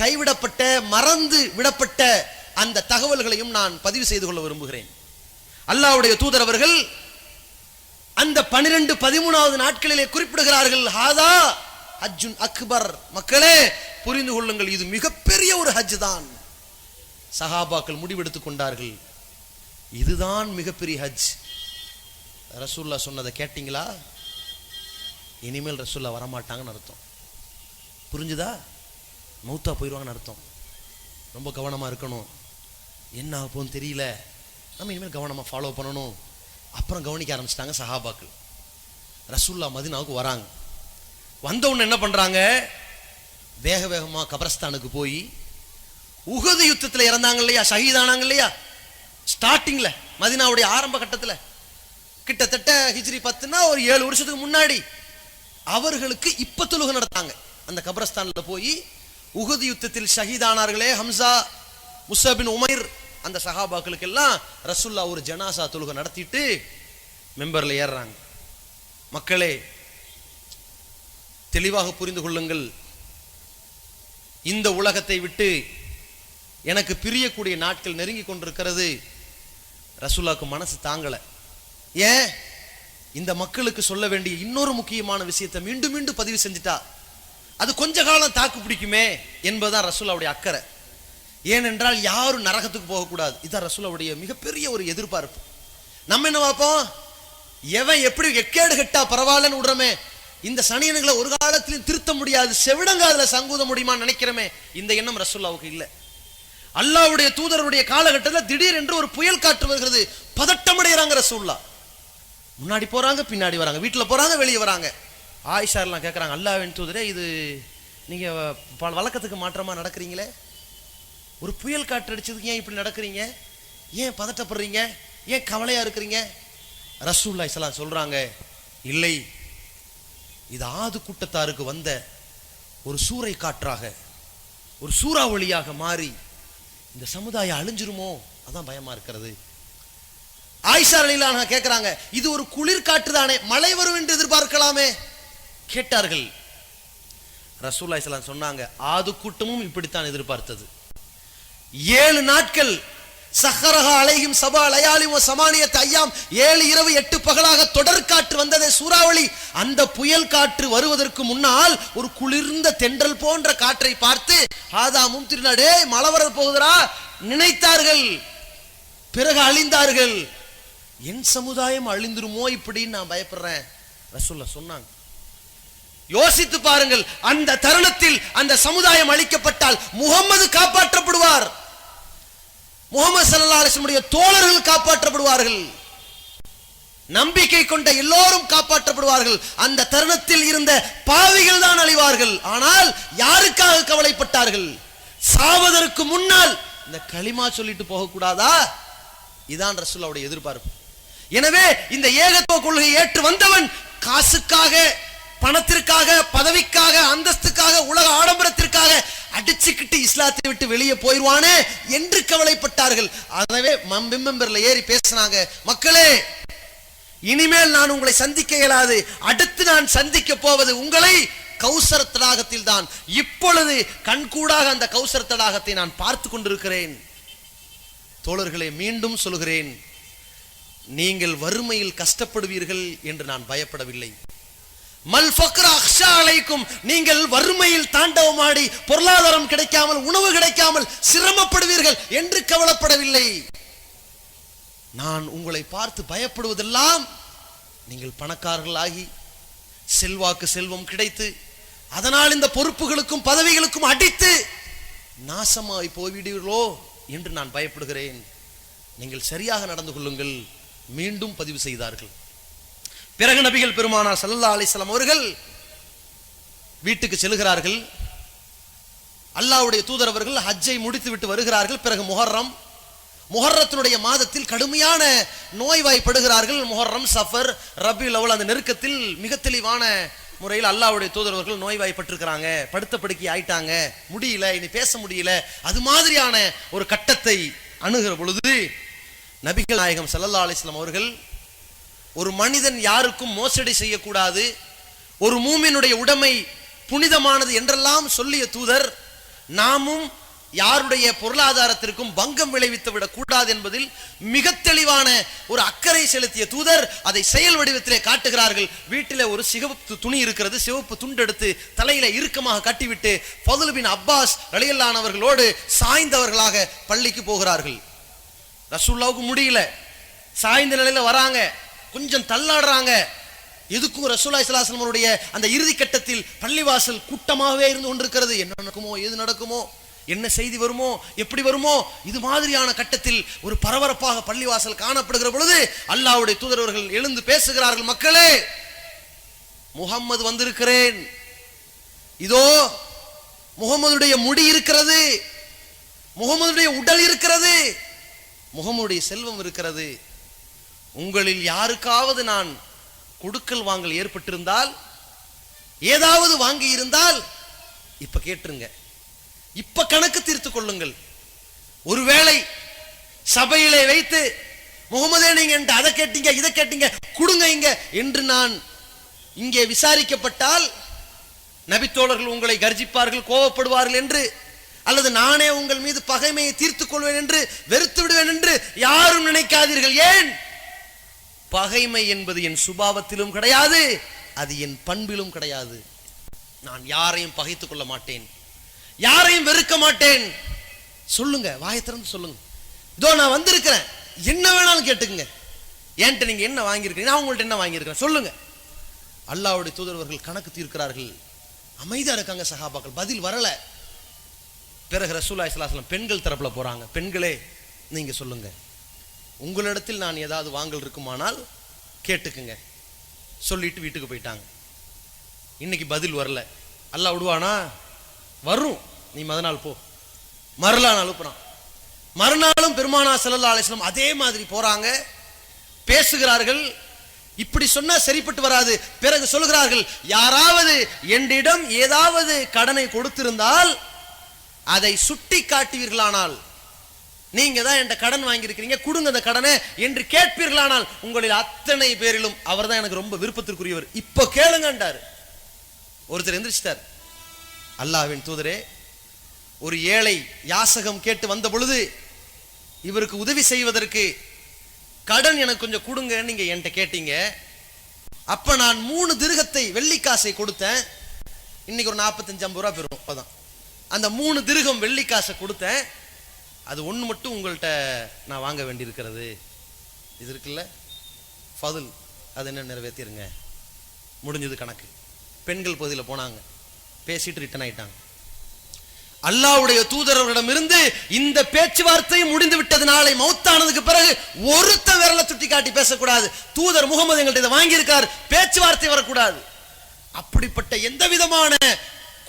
கைவிடப்பட்ட, மறந்து விடப்பட்ட அந்த தகவல்களையும் நான் பதிவு செய்து கொள்ள விரும்புகிறேன். அல்லாஹ்வுடைய தூதரவர்கள் அந்த 12, 13வது நாட்களிலே குறிப்பிடுகிறார்கள், ஹாதா ஹஜ்ஜுன் அக்பர். மக்களே புரிந்து கொள்ளுங்கள், இது மிகப்பெரிய ஒரு ஹஜ் தான். சஹாபாக்கள் முடிவெடுத்துக் கொண்டார்கள், இதுதான் மிகப்பெரிய ஹஜ். ரசூலுல்லாஹ் சொன்னதை கேட்டீங்களா? இனிமேல் ரசூலுல்லாஹ் வரமாட்டாங்கன்னு அர்த்தம். புரிஞ்சுதா? மௌத்தா போயிடுவாங்கன்னு அர்த்தம். ரொம்ப கவனமா இருக்கணும். என்ன ஆகும்னு தெரியல, நம்ம இனிமேல் கவனமா ஃபாலோ பண்ணணும். அப்புறம் கவனிக்க ஆரம்பிச்சிட்டாங்க சஹாபாக்கள். ரசூலுல்லாஹ் மதீனாவுக்கு வராங்க. வந்தவுடனே என்ன பண்றாங்க? வேக வேகமா கபரஸ்தானுக்கு போய், உஹது யுத்தத்தில் இறந்தாங்க இல்லையா, ஷஹீதானாங்க இல்லையா, ஸ்டார்டிங்ல மதீனாவுடைய ஆரம்ப கட்டத்துல, கிட்டத்தட்ட ஹிஜ்ரி 10னா ஒரு 7 வருஷத்துக்கு முன்னாடி அவர்களுக்கு இப்ப தொழுகை நடத்தாங்க. அந்த கபரஸ்தான்ல போய் உஹது யுத்தத்தில் ஷஹீதானார்களே ஹம்சா, முஸஅப் பின் உமைர், அந்த சஹாபாக்களுக்கு எல்லாம் ரசூலுல்லாஹ் ஒரு ஜனாசா தொழுகை நடத்திட்டு மெம்பர்ல ஏறுறாங்க. மக்களே தெளிவாக புரிந்து கொள்ளுங்கள், இந்த உலகத்தை விட்டு எனக்கு பிரியக்கூடிய நாட்கள் நெருங்கி கொண்டிருக்கிறது. ரசூலுல்லாஹ்க்கு மனசு தாங்கல. ஏன்? இந்த மக்களுக்கு சொல்ல வேண்டிய இன்னொரு முக்கியமான விஷயத்தை மீண்டும் மீண்டும் பதிவு செஞ்சுட்டா அது கொஞ்ச காலம் தாக்கு பிடிக்குமே என்பதுதான் ரசூலுல்லாஹ்வுடைய அக்கறை. ஏனென்றால் யாரும் நரகத்துக்கு போகக்கூடாது. இதுதான் ரசூலுல்லாஹ்வுடைய மிகப்பெரிய ஒரு எதிர்பார்ப்பு. நம்ம என்ன பார்ப்போம்? எவன் எப்படி எக்கேடு கெட்டா பரவாயில்லன்னு விடுறமே, இந்த சனியன்களை ஒரு காலத்திலும் திருத்த முடியாது, செவிடங்காதுல சங்கூத முடியுமான்னு நினைக்கிறமே, இந்த எண்ணம் ரசூலுல்லாஹ்வுக்கு இல்லை. அல்லாஹ்வுடைய தூதருடைய காலகட்டத்தில் திடீர் என்று ஒரு புயல் காற்று வருகிறது, பதட்டமடைகிறாங்க ரசூலுல்லாஹ். முன்னாடி போறாங்க, பின்னாடி வராங்க, வீட்டுல போறாங்க, வெளியே வராங்க. ஆயிஷா எல்லாம் கேட்கறாங்க, அல்லாஹ்வின் தூதரே, இது நீங்க வழக்கத்துக்கு மாற்றமா நடக்கிறீங்களே, ஒரு புயல் காற்று அடிச்சதுக்கு ஏன் இப்படி நடக்கிறீங்க, ஏன் பதட்டப்படுறீங்க, ஏன் கவலையா இருக்கிறீங்க? ரசூலுல்லாஹி ஸல்லல்லாஹு அலைஹி வஸல்லம் சொல்றாங்க, இல்லை, இது ஆது கூட்டத்தாருக்கு வந்த ஒரு சூறை காற்றாக, ஒரு சூறாவளியாக மாறி இந்த சமுதாயம் அழிஞ்சிருமோ, அதான் பயமா இருக்கிறது. ஆயிஷா ரலியல்லாஹு அன்ஹா கேட்கிறாங்க, இது ஒரு குளிர் காற்று தானே, மழை வரும் என்று எதிர்பார்க்கலாமே கேட்டார்கள். ரசூலுல்லாஹி ஸல்லல்லாஹு அலைஹி வஸல்லம் சொன்னாங்க, ஆது கூட்டமும் இப்படித்தான் எதிர்பார்த்தது. 7 நாட்கள் சஹரஹா அலைஹிம் சபா லயாலிம் வ ஸமானியத் அய்யாம், 7 இரவு 8 பகலாக தொடர் காற்று வந்ததே சூறாவளி. அந்த புயல் காற்று வருவதற்கு முன்னால் ஒரு குளிர்ந்த தென்றல் போன்ற காற்றை பார்த்து ஹாதா மும்திர்னா, மழை வர போகுதுரா நினைத்தார்கள். பிறகு அழிந்தார்கள். என் சமுதாயம் அழிந்துருமோ இப்படின்னு நான் பயப்படுறேன் ரசூலுல்லாஹ் சொன்னாங்க. யோசித்து பாருங்கள், அந்த தருணத்தில் அந்த சமுதாயம் அழிக்கப்பட்டால் முகம்மது காப்பாற்றப்படுவார், முகமது ஸல்லல்லாஹு அலைஹி வஸல்லம் தோழர்கள் காப்பாற்றப்படுவார்கள், நம்பிக்கை கொண்ட எல்லோரும் காப்பாற்றப்படுவார்கள். அந்த தருணத்தில் இருந்த பாவிகள் தான் அழிவார்கள். ஆனால் யாருக்காக கவலைப்பட்டார்கள்? சாவதற்கு முன்னால் இந்த களிமா சொல்லிட்டு போக கூடாதா? இதான் ரசூலுல்லாஹ்வுடைய எதிர்பார்ப்பு. எனவே இந்த ஏகத்துவ கொள்கையை ஏற்று வந்தவன் காசுக்காக, பணத்திற்காக, பதவிக்காக, அந்தஸ்துக்காக, உலக ஆடம்பரத்திற்காக அடிச்சுக்கிட்டு இஸ்லாத்தை விட்டு வெளியே போயிடுவானே என்று கவலைப்பட்டார்கள். அதவே மெம்பர்ல ஏறி பேசினாங்க, மக்களே, இனிமேல் நான் உங்களை சந்திக்க இயலாது, அடுத்து நான் சந்திக்க போவது உங்களை கௌசர் தடாகத்தில் தான். இப்பொழுது கண்கூடாக அந்த கௌசர் தடாகத்தை நான் பார்த்து கொண்டிருக்கிறேன். தோழர்களே, மீண்டும் சொல்கிறேன், நீங்கள் வறுமையில் கஷ்டப்படுவீர்கள் என்று நான் பயப்படவில்லை. மல் ஃபக்ர அக்ஷா அலைக்கும், நீங்கள் வறுமையில் தாண்டவமாடி பொருளாதாரம் கிடைக்காமல், உணவு கிடைக்காமல் சிரமப்படுவீர்கள் என்று கவலைப்படவில்லை. நான் உங்களை பார்த்து பயப்படுவதெல்லாம் நீங்கள் பணக்காரர்களாகி செல்வாக்கு செல்வம் கிடைத்து அதனால் இந்த பொறுப்புகளுக்கும் பதவிகளுக்கும் அடித்து நாசமாய் போய்விடுவீர்களோ என்று நான் பயப்படுகிறேன். நீங்கள் சரியாக நடந்து கொள்ளுங்கள். மீண்டும் பதிவு செய்தார்கள். பிறகு நபிகள் பெருமானார் ஸல்லல்லாஹு அலைஹி வஸல்லம் அவர்கள் வீட்டுக்கு செல்கிறார்கள். அல்லாஹ்வுடைய தூதர் அவர்கள் ஹஜ்ஜை முடித்து விட்டு வருகிறார்கள். பிறகு முஹர்ரத்தினுடைய மாதத்தில் கடுமையான நோய்வாய்ப்படுகிறார்கள். முஹர்ரம், சஃபர், ரபியுல் அவ்வல், அந்த நெருக்கத்தில் மிக தெளிவான முறையில் அல்லாஹ்வுடைய தூதர் அவர்கள் நோய்வாய்ப்பட்டிருக்கிறாங்க, படுத்த படுக்கை ஆயிட்டாங்க, முடியல, இனி பேச முடியல. அது மாதிரியான ஒரு கட்டத்தை அணுகிற பொழுது நபிகள் நாயகம் ஸல்லல்லாஹு அலைஹி வஸல்லம் அவர்கள், ஒரு மனிதன் யாருக்கும் மோசடி செய்யக்கூடாது, ஒரு மூமினுடைய உடைமை புனிதமானது என்றெல்லாம் சொல்லிய தூதர், நாமும் யாருடைய பொருளாதாரத்திற்கும் பங்கம் விளைவித்து விடக் கூடாது என்பதில் மிக தெளிவான ஒரு அக்கறை செலுத்திய தூதர் அதை செயல் வடிவத்திலே காட்டுகிறார்கள். வீட்டிலே ஒரு சிவப்பு துணி இருக்கிறது, சிவப்பு துண்டு எடுத்து தலையில இறுக்கமாக கட்டிவிட்டு ஃபதுல் பின் அப்பாஸ் ரலியல்லாஹு அன்ஹு அவர்களோடு சாய்ந்தவர்களாக பள்ளிக்கு போகிறார்கள். ரசூலுல்லாஹ்வுக்கு முடியல, சாய்ந்த நிலையில வராங்க, கொஞ்சம் தள்ளாடுறாங்க. எதுக்கும் ரசூலுல்லாஹி ஸல்லல்லாஹு அலைஹி வஸல்லம் அவருடைய அந்த இறுதி கட்டத்தில் பள்ளிவாசல் கூட்டமாகவே இருந்து கொண்டிருக்கிறது. என்ன நடக்குமோ, ஏது நடக்குமோ, என்ன செய்தி வருமோ, எப்படி வருமோ, இது மாதிரியான கட்டத்தில் ஒரு பரபரப்பாக பள்ளிவாசல் காணப்படுகிற பொழுது அல்லாஹ்வுடைய தூதரவர்கள் எழுந்து பேசுகிறார்கள், மக்களே, முஹம்மது வந்திருக்கிறேன், இதோ முஹம்மதுடைய முடி இருக்கிறது, முஹம்மதுடைய உடல் இருக்கிறது, முஹம்மதுடைய செல்வம் இருக்கிறது. உங்களில் யாருக்காவது நான் கொடுக்கல் வாங்கல் ஏற்பட்டிருந்தால், ஏதாவது வாங்கி இருந்தால் இப்ப கேட்டுருங்க, இப்ப கணக்கு தீர்த்து கொள்ளுங்கள். ஒருவேளை சபையிலே வைத்து முகமதே நீங்க அதை கேட்டீங்க, இதை கேட்டீங்க, கொடுங்க இங்க என்று நான் இங்கே விசாரிக்கப்பட்டால் நபித்தோழர்கள் உங்களை கர்ஜிப்பார்கள், கோபப்படுவார்கள் என்று, அல்லது நானே உங்கள் மீது பகைமையை தீர்த்துக் கொள்வேன் என்று, வெறுத்து விடுவேன் என்று யாரும் நினைக்காதீர்கள். ஏன்? பகைமை என்பது என் சுபாவத்திலும் கிடையாது, அது என் பண்பிலும் கிடையாது. நான் யாரையும் பகைத்துக் கொள்ள மாட்டேன், யாரையும் வெறுக்க மாட்டேன். சொல்லுங்க, வாயை திறந்து சொல்லுங்க, இதோ நான் வந்திருக்கிறேன், என்ன வேணாலும் கேட்டுக்குங்க, என்கிட்ட நீங்க என்ன வாங்கியிருக்கீங்க, நான் உங்கள்ட்ட என்ன வாங்கியிருக்கிறேன் சொல்லுங்க. அல்லாஹ்வுடைய தூதரவர்கள் கணக்கு தீர்க்கிறார்கள். அமைதியா இருக்காங்க சஹாபாக்கள், பதில் வரல. பிறகு ரசூலுல்லாஹி ஸல்லல்லாஹு அலைஹி வஸல்லம் பெண்கள் தரப்புல போறாங்க. பெண்களே நீங்க சொல்லுங்க, உங்களிடத்தில் நான் ஏதாவது வாங்கல் இருக்குமானால் கேட்டுக்குங்க. சொல்லிட்டு வீட்டுக்கு போயிட்டாங்க. இன்னைக்கு பதில் வரல. அல்லாஹ் விடுவானா? வரும். நீ மறுநாள் போ. மறுநாள் அனுப்புறான். மறுநாளும் பெருமானார் ஸல்லல்லாஹு அலைஹி வஸல்லம் அதே மாதிரி போறாங்க, பேசுகிறார்கள். இப்படி சொன்னா சரிப்பட்டு வராது. பிறகு சொல்கிறார்கள், யாராவது என்னிடம் ஏதாவது கடனை கொடுத்திருந்தால் அதை சுட்டி காட்டுவீர்களானால், நீங்க தான் என்கிட்ட கடன் வாங்கியிருக்கிறீங்க, கொடுங்க அந்த கடனை என்று கேட்பீர்களானால் உங்களில் அத்தனை பேரிலும் அவர் தான் எனக்கு ரொம்ப விருப்பத்திற்குரியவர், இப்போ கேளுங்கன்றார். ஒருத்தர் எந்திரிச்சிட்டார், அல்லாஹ்வின் தூதரே, ஒரு ஏழை யாசகம் கேட்டு வந்த பொழுது இவருக்கு உதவி செய்வதற்கு கடன் எனக்கு கொஞ்சம் கொடுங்க நீங்க என்கிட்ட கேட்டீங்க. அப்ப நான் 3 திர்ஹத்தை வெள்ளிக்காசை கொடுத்தேன். இன்னைக்கு ஒரு 45-50 ரூபா பெறும். அப்பதான் அந்த 3 திர்ஹம் வெள்ளிக்காசை கொடுத்தேன். அது ஒன்று மட்டும் உங்கள்கிட்ட நான் வாங்க வேண்டியிருக்கிறது. இது இருக்குல்ல ஃபதுல், அது என்ன நிறைவேற்றிருங்க. முடிஞ்சது கணக்கு. பெண்கள் பகுதியில் போனாங்க, பேசிட்டு ரிட்டர்ன் ஆயிட்டாங்க. அல்லாஹ்வுடைய தூதரவரிடம் இருந்து இந்த பேச்சுவார்த்தை முடிந்து விட்டது. நாளை மௌத்தானதுக்கு பிறகு ஒருத்த விரல சுட்டி காட்டி பேசக்கூடாது. தூதர் முகமது எங்கள்கிட்ட இதை வாங்கியிருக்கார், பேச்சுவார்த்தை வரக்கூடாது. அப்படிப்பட்ட எந்த விதமான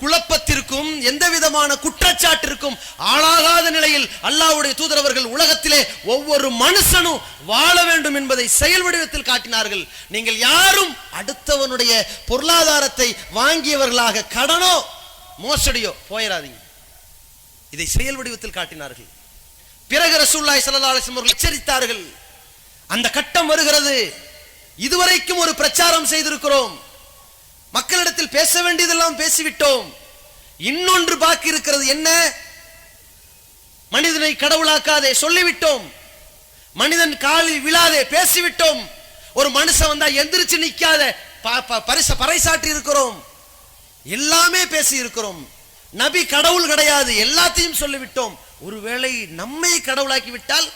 குழப்பத்திற்கும் எந்த விதமான குற்றச்சாட்டிற்கும் ஆளாகாத நிலையில் அல்லாஹ்வுடைய தூதரவர்கள் உலகத்திலே ஒவ்வொரு மனுஷனும் வாழ வேண்டும் என்பதை செயல் வடிவத்தில் காட்டினார்கள். நீங்கள் யாரும் அடுத்தவனுடைய பொருளாதாரத்தை வாங்கியவர்களாக கடனோ மோசடியோ போயிடாதீங்க. இதை செயல் வடிவத்தில் காட்டினார்கள். பிறகு ரசூலுல்லாஹி ஸல்லல்லாஹு அலைஹி வஸல்லம் எச்சரித்தார்கள், அந்த கட்டம் வருகிறது. இதுவரைக்கும் ஒரு பிரச்சாரம் செய்திருக்கிறோம், மக்களிடத்தில் பேச வேண்டியதெல்லாம் பேசிவிட்டோம். இன்னொன்று பாக்கி இருக்கிறது. என்ன? மனிதனை கடவுளாக்காதே சொல்லிவிட்டோம். மனிதன் காலில் விழாதே பேசிவிட்டோம். ஒரு மனுஷன் வந்தா எந்திரிச்சு நிக்காத பறைசாற்றி இருக்கிறோம். எல்லாமே பேசி இருக்கிறோம். நபி கடவுள் கிடையாது, எல்லாத்தையும் சொல்லிவிட்டோம். ஒருவேளை நம்மை கடவுளாக்கி விட்டால்,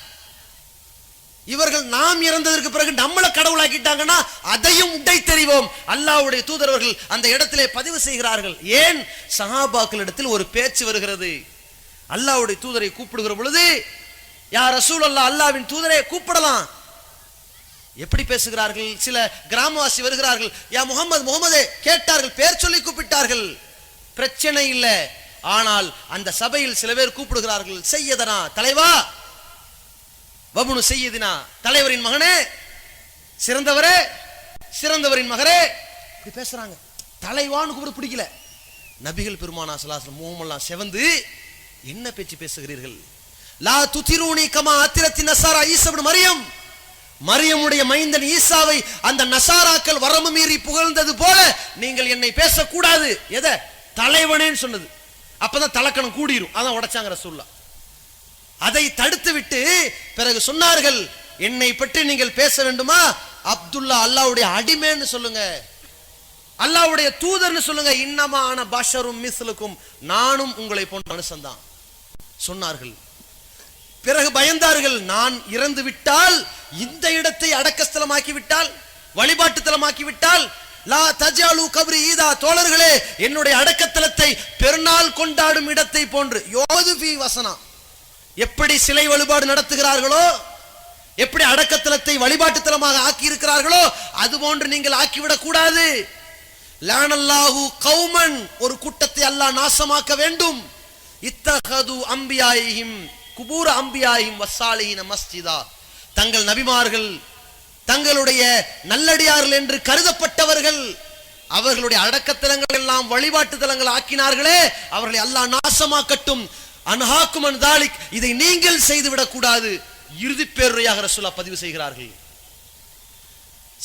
இவர்கள் நாம் இறந்ததற்கு பிறகு நம்மளை கடவுளாக்கிட்டாங்கன்னா அதையும் உடை தெரிவோம். அல்லாஹ்வுடைய தூதரவர்கள் அந்த இடத்திலே பதிவு செய்கிறார்கள். ஏன்? சஹாபாக்களிடத்தில் ஒரு பேச்சு வருகிறது. அல்லாஹ்வுடைய தூதரை கூப்பிடுகிற பொழுது, யா ரசூலல்லாஹ், அல்லாஹ்வின் தூதரை கூப்பிடலாம். எப்படி பேசுகிறார்கள்? சில கிராமவாசி வருகிறார்கள், யா முஹம்மது, முஹம்மதே கேட்டார்கள், பேர் சொல்லி கூப்பிட்டார்கள், பிரச்சனை இல்லை. ஆனால் அந்த சபையில் சில பேர் கூப்பிடுகிறார்கள், சையதனா, தலைவா, வபுனு சையதினா, தலைவரின் மகனே, சிறந்தவரே, சிறந்தவரின் மகரே, இப்படி பேசுறாங்க. தலைவான்னு கூப்பிட பிடிக்கல. நபிகள் பெருமானா ஸல்லல்லாஹு அலைஹி வஸல்லம் செவந்து, என்ன பேச்சு பேசுகிறீர்கள்? லா துதிரூனி கமா அத்திரத்தி நஸாரா ஈசா இப்னு மரியம், மரியமுடைய மைந்தன் ஈசாவை அந்த நசாராக்கள் வரம்பு மீறி புகழ்ந்தது போல நீங்கள் என்னை பேசக்கூடாது. எதை? தலைவனேன்னு சொன்னது. அப்பதான் தலக்கணம் கூடிரும். அதான் உடைச்சாங்க ரசூலுல்லாஹ். அதை தடுத்து விட்டு பிறகு சொன்னார்கள், என்னை பற்றி நீங்கள் பேச வேண்டுமா, அப்துல்லா அல்லாஹ்வுடைய அடிமைன்னு சொல்லுங்க, அல்லாஹ்வுடைய தூதர்னு சொல்லுங்க. இன்னமான பஷரும் மிஸ்லுக்கும், நானும் உங்களை போன்ற மனுஷன் தான் சொன்னார்கள். பிறகு பயந்தார்கள், நான் இறந்து விட்டால், இந்த இடத்தை அடக்கஸ்தலமாக்கி விட்டால், வழிபாட்டு தலமாக்கி விட்டால், லா தஜாலு கப்ரி ஈதா, தோழர்களே, என்னுடைய அடக்கத்தலத்தை பெருநாள் கொண்டாடும் இடத்தை போன்று, யோதுபி வசனா, எப்படி சிலை வழிபாடு நடத்துகிறார்களோ, எப்படி அடக்கத்தலத்தை வழிபாட்டு தலமாக ஆக்கி இருக்கிறார்களோ, அது போன்று நீங்கள் ஆக்கிவிடக் கூடாது. லானல்லாஹு கௌமன், ஒரு கூட்டத்தை அல்லாஹ் நாசமாக்க வேண்டும். இத்தஹது அம்பியாயிஹிம் குபூர அம்பியாயிஹிம் வஸ்ஸாலிஹீன மஸ்ஜிதா, தங்கள் நபிமார்கள் தங்களுடைய நல்லடியார்கள் என்று கருதப்பட்டவர்கள் அவர்களுடைய அடக்கத்தலங்கள் எல்லாம் வழிபாட்டு தலங்கள் ஆக்கினார்களே, அவர்களை அல்லாஹ் நாசமாக்கட்டும். அன்ஹாக்கும் அன் தாலிக், இதை நீங்கள் செய்துவிடக் கூடாது. இறுதி பேருரையாக ரசூலுல்லாஹ் பதிவு செய்கிறார்கள்.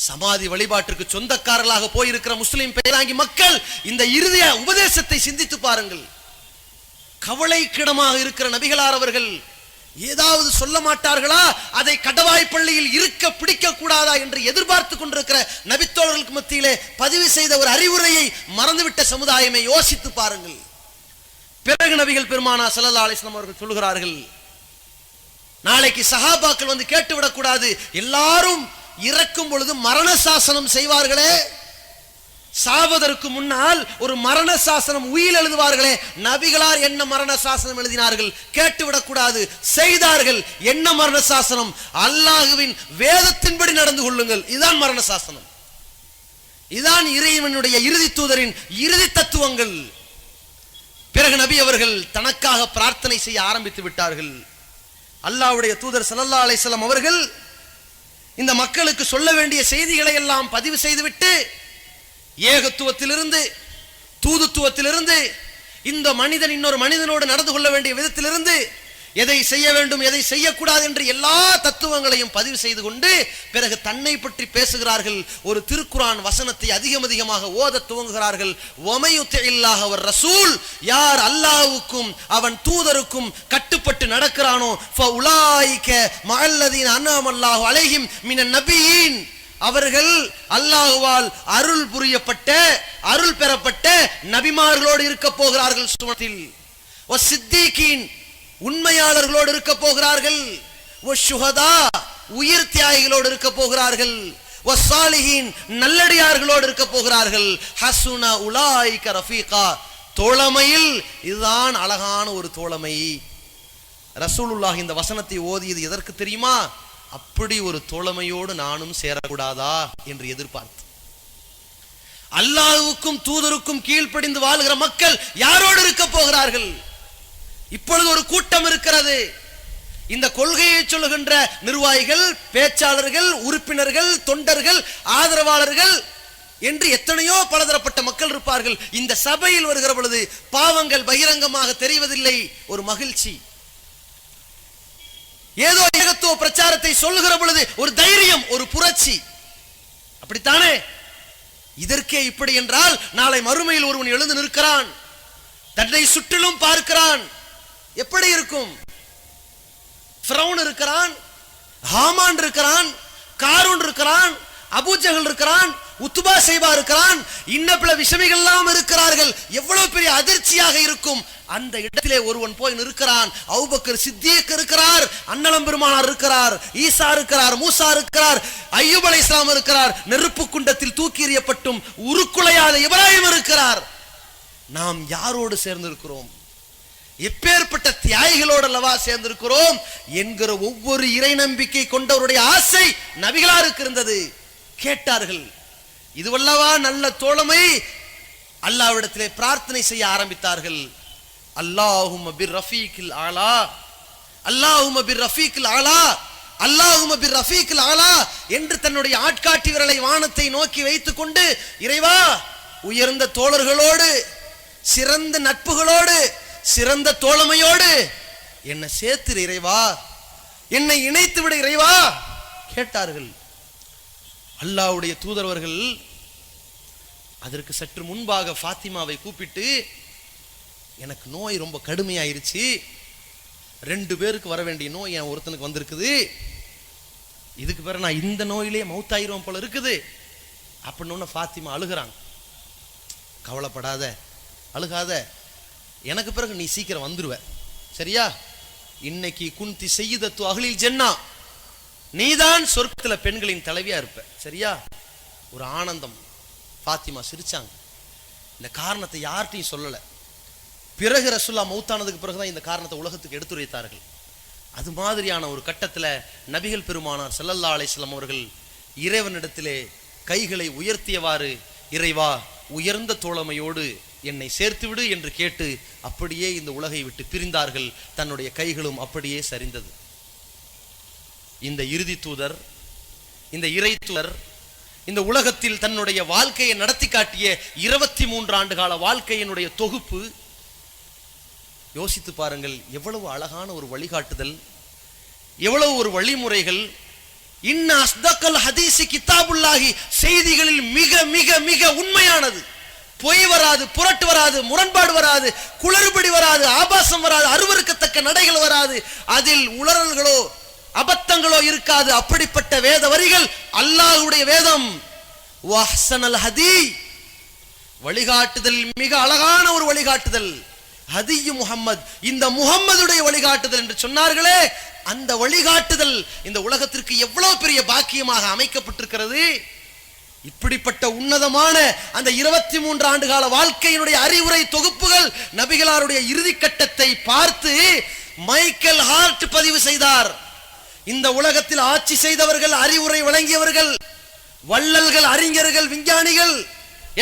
சமாதி வழிபாட்டிற்கு சொந்தக்காரர்களாக போயிருக்கிற முஸ்லிம் பேராங்கி மக்கள் இந்த இறுதிய உபதேசத்தை சிந்தித்து பாருங்கள். கவலைக்கிடமாக இருக்கிற நபிகளார் அவர்கள் ஏதாவது சொல்ல மாட்டார்களா? அதை கடவாய் பள்ளியில் இருக்க பிடிக்க கூடாதா என்று எதிர்பார்த்து கொண்டிருக்கிற நபித்தோழர்களுக்கு மத்தியிலே பதிவு செய்த ஒரு அறிவுரையை மறந்துவிட்ட சமுதாயமே, யோசித்து பாருங்கள். பிறகு நபிகள் பெருமானா ஸல்லல்லாஹு அலைஹி வஸல்லம் அவர்கள் சொல்கிறார்கள், நாளைக்கு சஹாபாக்கள் வந்து கேட்டுவிடக் கூடாது, எல்லாரும் இறக்கும் பொழுது மரண சாசனம் செய்வார்களே, சாவதற்கு முன்னால் ஒரு மரண சாசனம் உயில் எழுதுவார்களே, நபிகளார் என்ன மரண சாசனம் எழுதினார்கள் கேட்டுவிடக் கூடாது, செய்தார்கள். என்ன மரண சாசனம்? அல்லாஹ்வின் வேதத்தின்படி நடந்து கொள்ளுங்கள். இதுதான் மரண சாசனம். இதுதான் இறைவனுடைய இறுதி தூதரின் இறுதி தத்துவங்கள். பிறகு நபி அவர்கள் தனக்காக பிரார்த்தனை செய்ய ஆரம்பித்து விட்டார்கள். அல்லாஹ்வுடைய தூதர் ஸல்லல்லாஹு அலைஹி வஸல்லம் அவர்கள் இந்த மக்களுக்கு சொல்ல வேண்டிய செய்திகளை எல்லாம் பதிவு செய்துவிட்டு, ஏகத்துவத்திலிருந்து, தூதுத்துவத்திலிருந்து, இந்த மனிதன் இன்னொரு மனிதனோடு நடந்து கொள்ள வேண்டிய விதத்திலிருந்து, எதை செய்ய வேண்டும் எதை செய்யக்கூடாது என்று எல்லா தத்துவங்களையும் பதிவு செய்து கொண்டு பிறகு தன்னை பற்றி பேசுகிறார்கள். ஒரு திருக்குரான் வசனத்தை அதிகமாக ஓத துவங்குகிறார்கள். வமையுத்தில்லாஹ வர் ரசூல், யார் அல்லாஹ்வுக்கும் அவன் தூதருக்கும் கட்டுப்பட்டு நடக்கிறானோ, ஃபஉலாயிக மஅல்லதீன அன்அமல்லாஹு அலைஹிம் மினன் நபியீன், அவர்கள் அல்லாஹ்வால் அருள் புரியப்பட்ட அருள் பெறப்பட்ட நபிமார்களோடு இருக்க போகிறார்கள். சுவனத்தில் வசித்தீகீன், உண்மையாளர்களோடு இருக்க போகிறார்கள். வஷுஹதா, உயிர் தியாகிகளோடு இருக்க போகிறார்கள். வசாலிஹீன், நல்லடியார்களோடு இருக்க போகிறார்கள். ஹசுன உலாயிக ரஃபீகா, தோழமையில் இதுதான் அழகான ஒரு தோழமை. ரசூலுல்லாஹ் இந்த வசனத்தை ஓதியது எதற்கு தெரியுமா? அப்படி ஒரு தோழமையோடு நானும் சேரக்கூடாதா என்று எதிர்பார்த்து. அல்லாஹ்வுக்கும் தூதருக்கும் கீழ்ப்படிந்து வாழ்கிற மக்கள் யாரோடு இருக்க போகிறார்கள்? இப்பொழுது ஒரு கூட்டம் இருக்கிறது. இந்த கொள்கையை சொல்லுகின்ற நிர்வாகிகள், பேச்சாளர்கள், உறுப்பினர்கள், தொண்டர்கள், ஆதரவாளர்கள் என்று எத்தனையோ பலதரப்பட்ட மக்கள் இருப்பார்கள். இந்த சபையில் வருகிற பொழுது பாவங்கள் பகிரங்கமாக தெரிவதில்லை, ஒரு மகிழ்ச்சி. ஏதோ ஏகத்துவ பிரச்சாரத்தை சொல்லுகிற பொழுது ஒரு தைரியம், ஒரு புரட்சி. அப்படித்தானே? இதற்கே இப்படி என்றால் நாளை மறுமையில் ஒருவன் எழுந்து நிற்கிறான், தன்னை சுற்றிலும் பார்க்கிறான், எப்படி இருக்கும்? ஃபிரௌன் இருக்கிறான், ஹாமான் இருக்கிறான், காரூன் இருக்கிறான், அபூஜஹல் இருக்கிறான், உத்பா ஷைபா இருக்கிறான், இன்ன பிற விஷமிகள் எல்லாம் இருக்கிறார்கள். எவ்வளவு பெரிய அதிர்ச்சியாக இருக்கும். அந்த இடத்திலே ஒருவன் போய் நிற்கிறான். அபூபக்கர் சித்திக் இருக்கிறார், அன்னலம் பெருமானார் இருக்கிறார், ஈசா இருக்கிறார், மூசா இருக்கிறார், அய்யூப் அலைஹிஸ்ஸலாம் இருக்கிறார், நெருப்பு குண்டத்தில் தூக்கி எறியப்பட்டும் உருக்குலையாத இப்ராஹிம் இருக்கிறார். நாம் யாரோடு சேர்ந்திருக்கிறோம்? எப்பேற்பட்ட தியாகிகளோடு அல்லவா சேர்ந்திருக்கிறோம் என்கிற ஒவ்வொரு இறை நம்பிக்கை கொண்டவருடைய ஆசை நபிகளாருக்கு இருந்தது. கேட்டார்கள். இதுவல்லவா நல்ல தோழமை. அல்லாஹ்விடத்திலே பிரார்த்தனை செய்ய ஆரம்பித்தார்கள். அல்லாஹும்ம பிர்ரஃபீகில் ஆலா, அல்லாஹும்ம பிர்ரஃபீகில் ஆலா, அல்லாஹும்ம பிர்ரஃபீகில் ஆலா என்று தன்னுடைய ஆட்காட்டி விரலை வானத்தை நோக்கி வைத்துக் கொண்டு, இறைவா, உயர்ந்த தோழர்களோடு, சிறந்த நட்புகளோடு, சிறந்த தோழமையோடு என்னை சேர்த்து இறைவா, என்னை இணைத்து விட இறைவா கேட்டார்கள். அல்லாஹ்வுடைய தூதரவர்கள் அதற்கு சற்று முன்பாக ஃபாத்திமாவை கூப்பிட்டு, எனக்கு நோய் ரொம்ப கடுமையாயிருச்சு, 2 பேருக்கு வர வேண்டிய நோய் என் ஒருத்தனுக்கு வந்திருக்குது, இதுக்கு பிறகு நான் இந்த நோயிலே மௌத்தாயிரும் போல இருக்குது அப்படின்னு ஃபாத்திமா அழுகிறாங்க. கவலைப்படாத, அழுகாத, எனக்கு பிறகு நீ சீக்கிரம் வந்துருவ, சரியா? இன்னைக்கு குந்தி செய்யிதத்து அஹ்லில் ஜன்னா, நீதான் சொர்க்கத்துல பெண்களின் தலைவியா இருப்ப, சரியா? ஒரு ஆனந்தம். ஃபாத்திமா சிரிச்சாங்க. இந்த காரணத்தை யார்கிட்டையும் சொல்லல. பிறகு ரசூலுல்லாஹ் மௌத்தானதுக்கு பிறகுதான் இந்த காரணத்தை உலகத்துக்கு எடுத்துரைத்தார்கள். அது மாதிரியான ஒரு கட்டத்துல நபிகள் பெருமானார் ஸல்லல்லாஹு அலைஹி வஸல்லம் அவர்கள் இறைவனிடத்திலே கைகளை உயர்த்தியவாறு, இறைவா, உயர்ந்த தோழமையோடு என்னை சேர்த்து விடு என்று கேட்டு அப்படியே இந்த உலகை விட்டு பிரிந்தார்கள். தன்னுடைய கைகளும் அப்படியே சரிந்தது. இந்த இறுதி தூதர், இந்த இறை தூதர், இந்த உலகத்தில் தன்னுடைய வாழ்க்கையை நடத்தி காட்டிய 23 ஆண்டு கால வாழ்க்கையினுடைய தொகுப்பு. யோசித்து பாருங்கள், எவ்வளவு அழகான ஒரு வழிகாட்டுதல், எவ்வளவு ஒரு வழிமுறைகள். இன்ன அஸ்தகல் ஹதீஸி கிதாபுல்லாஹி, செய்திகளில் மிக மிக மிக உண்மையானது. பொய் வராது, புரட்டு வராது, முரண்பாடு வராது, குளறுபடி வராது, ஆபாசம் வராது, அருவருக்கத்தக்க நடைகள் வராது, அதில் உளறல்களோ அபத்தங்களோ இருக்காது. அப்படிப்பட்ட வேத வரிகள் அல்லாஹ்வுடைய வேதம். வஹ்ஸனல் ஹதி, வழிகாட்டுதல் மிக அழகான ஒரு வழிகாட்டுதல். ஹதியு முஹம்மத், இந்த முஹம்மதுடைய வழிகாட்டுதல் என்று சொன்னார்களே, அந்த வழிகாட்டுதல் இந்த உலகத்திற்கு எவ்வளவு பெரிய பாக்கியமாக அமைக்கப்பட்டிருக்கிறது. இப்படிப்பட்ட உன்னதமான அந்த 23 ஆண்டு கால வாழ்க்கையினுடைய அறிவுரை தொகுப்புகள் நபிகளாருடைய இறுதி கட்டத்தை பார்த்து மைக்கேல் ஹார்ட் பதிவு செய்தார். இந்த உலகத்தில் ஆட்சி செய்தவர்கள், அறிவுரை வழங்கியவர்கள், வள்ளல்கள், அறிஞர்கள், விஞ்ஞானிகள்,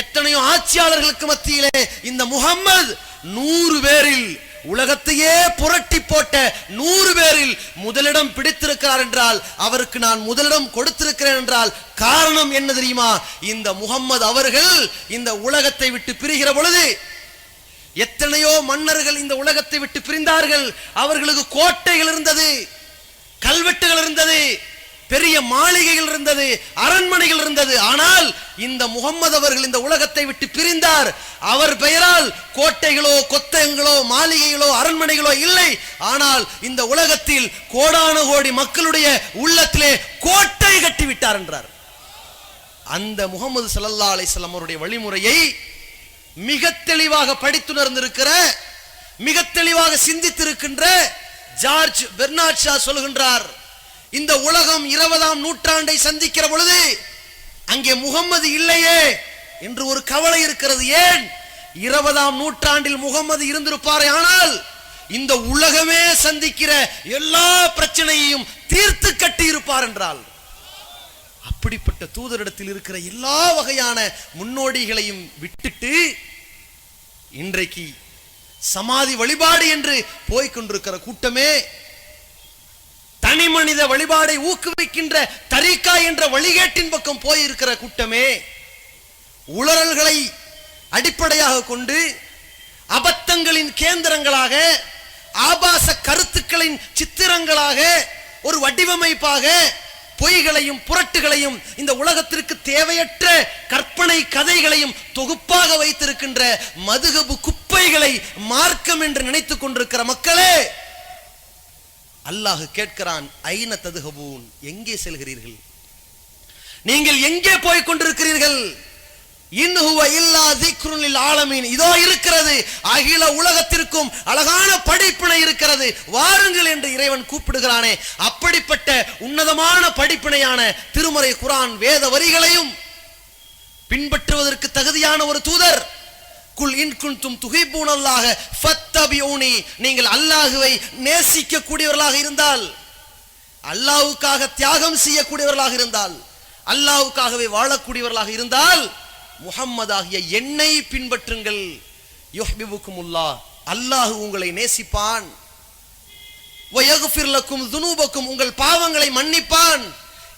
எத்தனையோ ஆட்சியாளர்களுக்கு மத்தியிலே இந்த முஹம்மது 100 பேரில், உலகத்தையே புரட்டி போட்ட 100 பேரில் முதலிடம் பிடித்திருக்கிறார் என்றால், அவருக்கு நான் முதலிடம் கொடுத்திருக்கிறேன் என்றால் காரணம் என்ன தெரியுமா? இந்த முஹம்மது அவர்கள் இந்த உலகத்தை விட்டு பிரிகிற பொழுது எத்தனையோ மன்னர்கள் இந்த உலகத்தை விட்டு பிரிந்தார்கள். அவர்களுக்கு கோட்டைகள் இருந்தது, கல்வெட்டுகள் இருந்தது, பெரிய மாளிகைகள் இருந்தது, அரண்மனைகள் இருந்தது. ஆனால் இந்த முஹம்மது அவர்கள் இந்த உலகத்தை விட்டு பிரிந்தார். அவர் பெயரால் கோட்டைகளோ, கொத்தகங்களோ, மாளிகைகளோ, அரண்மனைகளோ இல்லை. ஆனால் இந்த உலகத்தில் கோடான கோடி மக்களுடைய உள்ளத்திலே கோட்டை கட்டி விட்டார் என்றார். அந்த முஹம்மது ஸல்லல்லாஹு அலைஹி வஸல்லம் அவருடைய வழிமுறையை மிக தெளிவாக படித்துணர்ந்திருக்கிற, மிக தெளிவாக சிந்தித்திருக்கின்ற ஜார்ஜ் பெர்னார்ட் ஷா சொல்கின்றார், இந்த உலகம் 20ஆம் நூற்றாண்டை சந்திக்கிற பொழுது அங்கே முஹம்மது இல்லையே என்று ஒரு கவலை இருக்கிறது. ஏன்? 20ஆம் நூற்றாண்டில் முஹம்மது இருந்திருப்பாரே ஆனால் இந்த உலகமே சந்திக்கிற எல்லா பிரச்சனையையும் தீர்த்து கட்டி இருப்பார் என்றால், அப்படிப்பட்ட தூதரிடத்தில் இருக்கிற எல்லா வகையான முன்னோடிகளையும் விட்டுட்டு இன்றைக்கு சமாதி வழிபாடு என்று போய்கொண்டிருக்கிற கூட்டமே, தனி மனித வழிபாடை ஊக்குவிக்கின்ற தரீகா என்ற வழிகேட்டின் பக்கம் போயிருக்கிற கூட்டமே, உளறல்களை அடிப்படையாக கொண்டு அபத்தங்களின் கேந்திரங்களாக, ஆபாச கருத்துக்களின் சித்திரங்களாக, ஒரு வடிவமைப்பாக பொய்களையும் புரட்டுகளையும், இந்த உலகத்திற்கு தேவையற்ற கற்பனை கதைகளையும் தொகுப்பாக வைத்திருக்கின்ற மதுகபு குப்பைகளை மார்க்கம் என்று நினைத்துக் கொண்டிருக்கிற மக்களே, அல்லாஹ் கேட்கிறான், ஐன ததுஹபூன், எங்கே செல்கிறீர்கள்? நீங்கள் எங்கே போய் கொண்டிருக்கிறீர்கள்? இன் ஹுவ இல்லா ஸிக்ருன் லில் ஆலமீன், இதோ இருக்கிறது, அகில உலகத்திற்கும் அழகான படிப்பினை இருக்கிறது, வாருங்கள் என்று இறைவன் கூப்பிடுகிறானே. அப்படிப்பட்ட உன்னதமான படிப்பினையான திருமறை குர்ஆன் வேத வரிகளையும் பின்பற்றுவதற்கு தகுதியான ஒரு தூதர், குல் இன் குன்தும் துஹிப்பூனல்லாஹ ஃபத்தபிஊனி, நீங்கள் அல்லாஹ்வை நேசிக்க கூடியவர்களாக இருந்தால், அல்லாஹ்வுக்காக தியாகம் செய்யக்கூடியவர்களாக இருந்தால், அல்லாஹ்வுக்காகவே வாழக்கூடியவர்களாக இருந்தால் முஹம்மது ஆகிய என்னை பின்பற்றுங்கள். யுஹ்பிபுக்குமுல்லாஹ், அல்லாஹ் உங்களை நேசிப்பான். வயக்ஃபிர் லக்கும் துனூபக்கும், உங்கள் பாவங்களை மன்னிப்பான்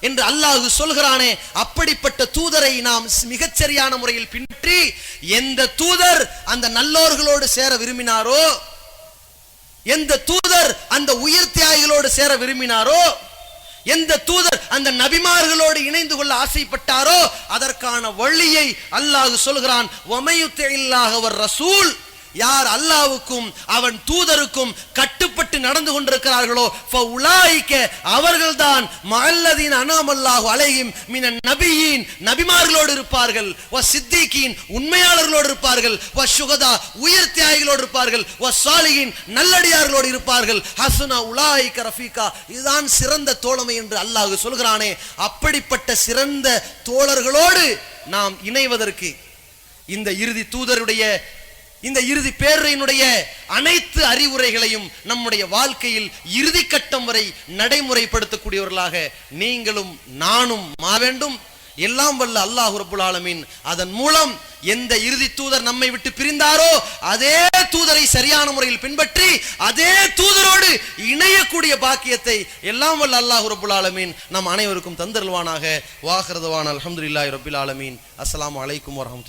என்று அல்லாஹ் சொல்கிறானே. அப்படிப்பட்ட தூதரை நாம் மிகச்சரியான முறையில் பின்பற்றி, எந்த தூதர் அந்த நல்லோர்களோடு சேர விரும்பினாரோ, எந்த தூதர் அந்த உயிர் தியாகிகளோடு சேர விரும்பினாரோ, எந்த தூதர் அந்த நபிமார்களோடு இணைந்து கொள்ள ஆசைப்பட்டாரோ அதற்கான வழியை அல்லாஹ் சொல்கிறான். வமையுத்தில்லாஹ வர் ரசூல், யார் அல்லாஹ்வுக்கும் அவன் தூதருக்கும் கட்டுப்பட்டு நடந்து கொண்டிருக்கிறார்களோ ஃபஉலாயிக, அவர்கள்தான் மஅல்லதீன அன்அமல்லாஹு அலைஹிம் மினன் நபியீன், நபிமார்களோடு இருப்பார்கள், வ சித்தீகீன், உண்மையாளர்களோடு இருப்பார்கள், வ ஷுஹதா, உயிர் தியாகிகளோடு இருப்பார்கள், வ சாலிஹீன், நல்லடியார்களோடு இருப்பார்கள், ஹஸன உலாயிக ரஃபீகா, இதுதான் சிறந்த தோழமை என்று அல்லாஹ் சொல்கிறானே. அப்படிப்பட்ட சிறந்த தோழர்களோடு நாம் இணைவதற்கு இந்த இறுதி தூதருடைய, இந்த இறுதி பேரையினுடைய அனைத்து அறிவுரைகளையும் நம்முடைய வாழ்க்கையில் இறுதி கட்டம் வரை நடைமுறைப்படுத்தக்கூடியவர்களாக நீங்களும் நானும் மாற வேண்டும். எல்லாம் வல்ல அல்லாஹ் ரப்புல் ஆலமீன் அதன் மூலம் எந்த இறுதி தூதர் நம்மை விட்டு பிரிந்தாரோ அதே தூதரை சரியான முறையில் பின்பற்றி அதே தூதரோடு இணையக்கூடிய பாக்கியத்தை எல்லாம் வல்ல அல்லாஹ் ரப்புல் ஆலமீன் நம் அனைவருக்கும் தந்தருள்வானாக. வாஹிரு தஅவானா அல்ஹம்துலில்லாஹி ரப்பில் ஆலமீன். அஸ்ஸலாமு அலைக்கும் வரஹ்மத்துல்லாஹி.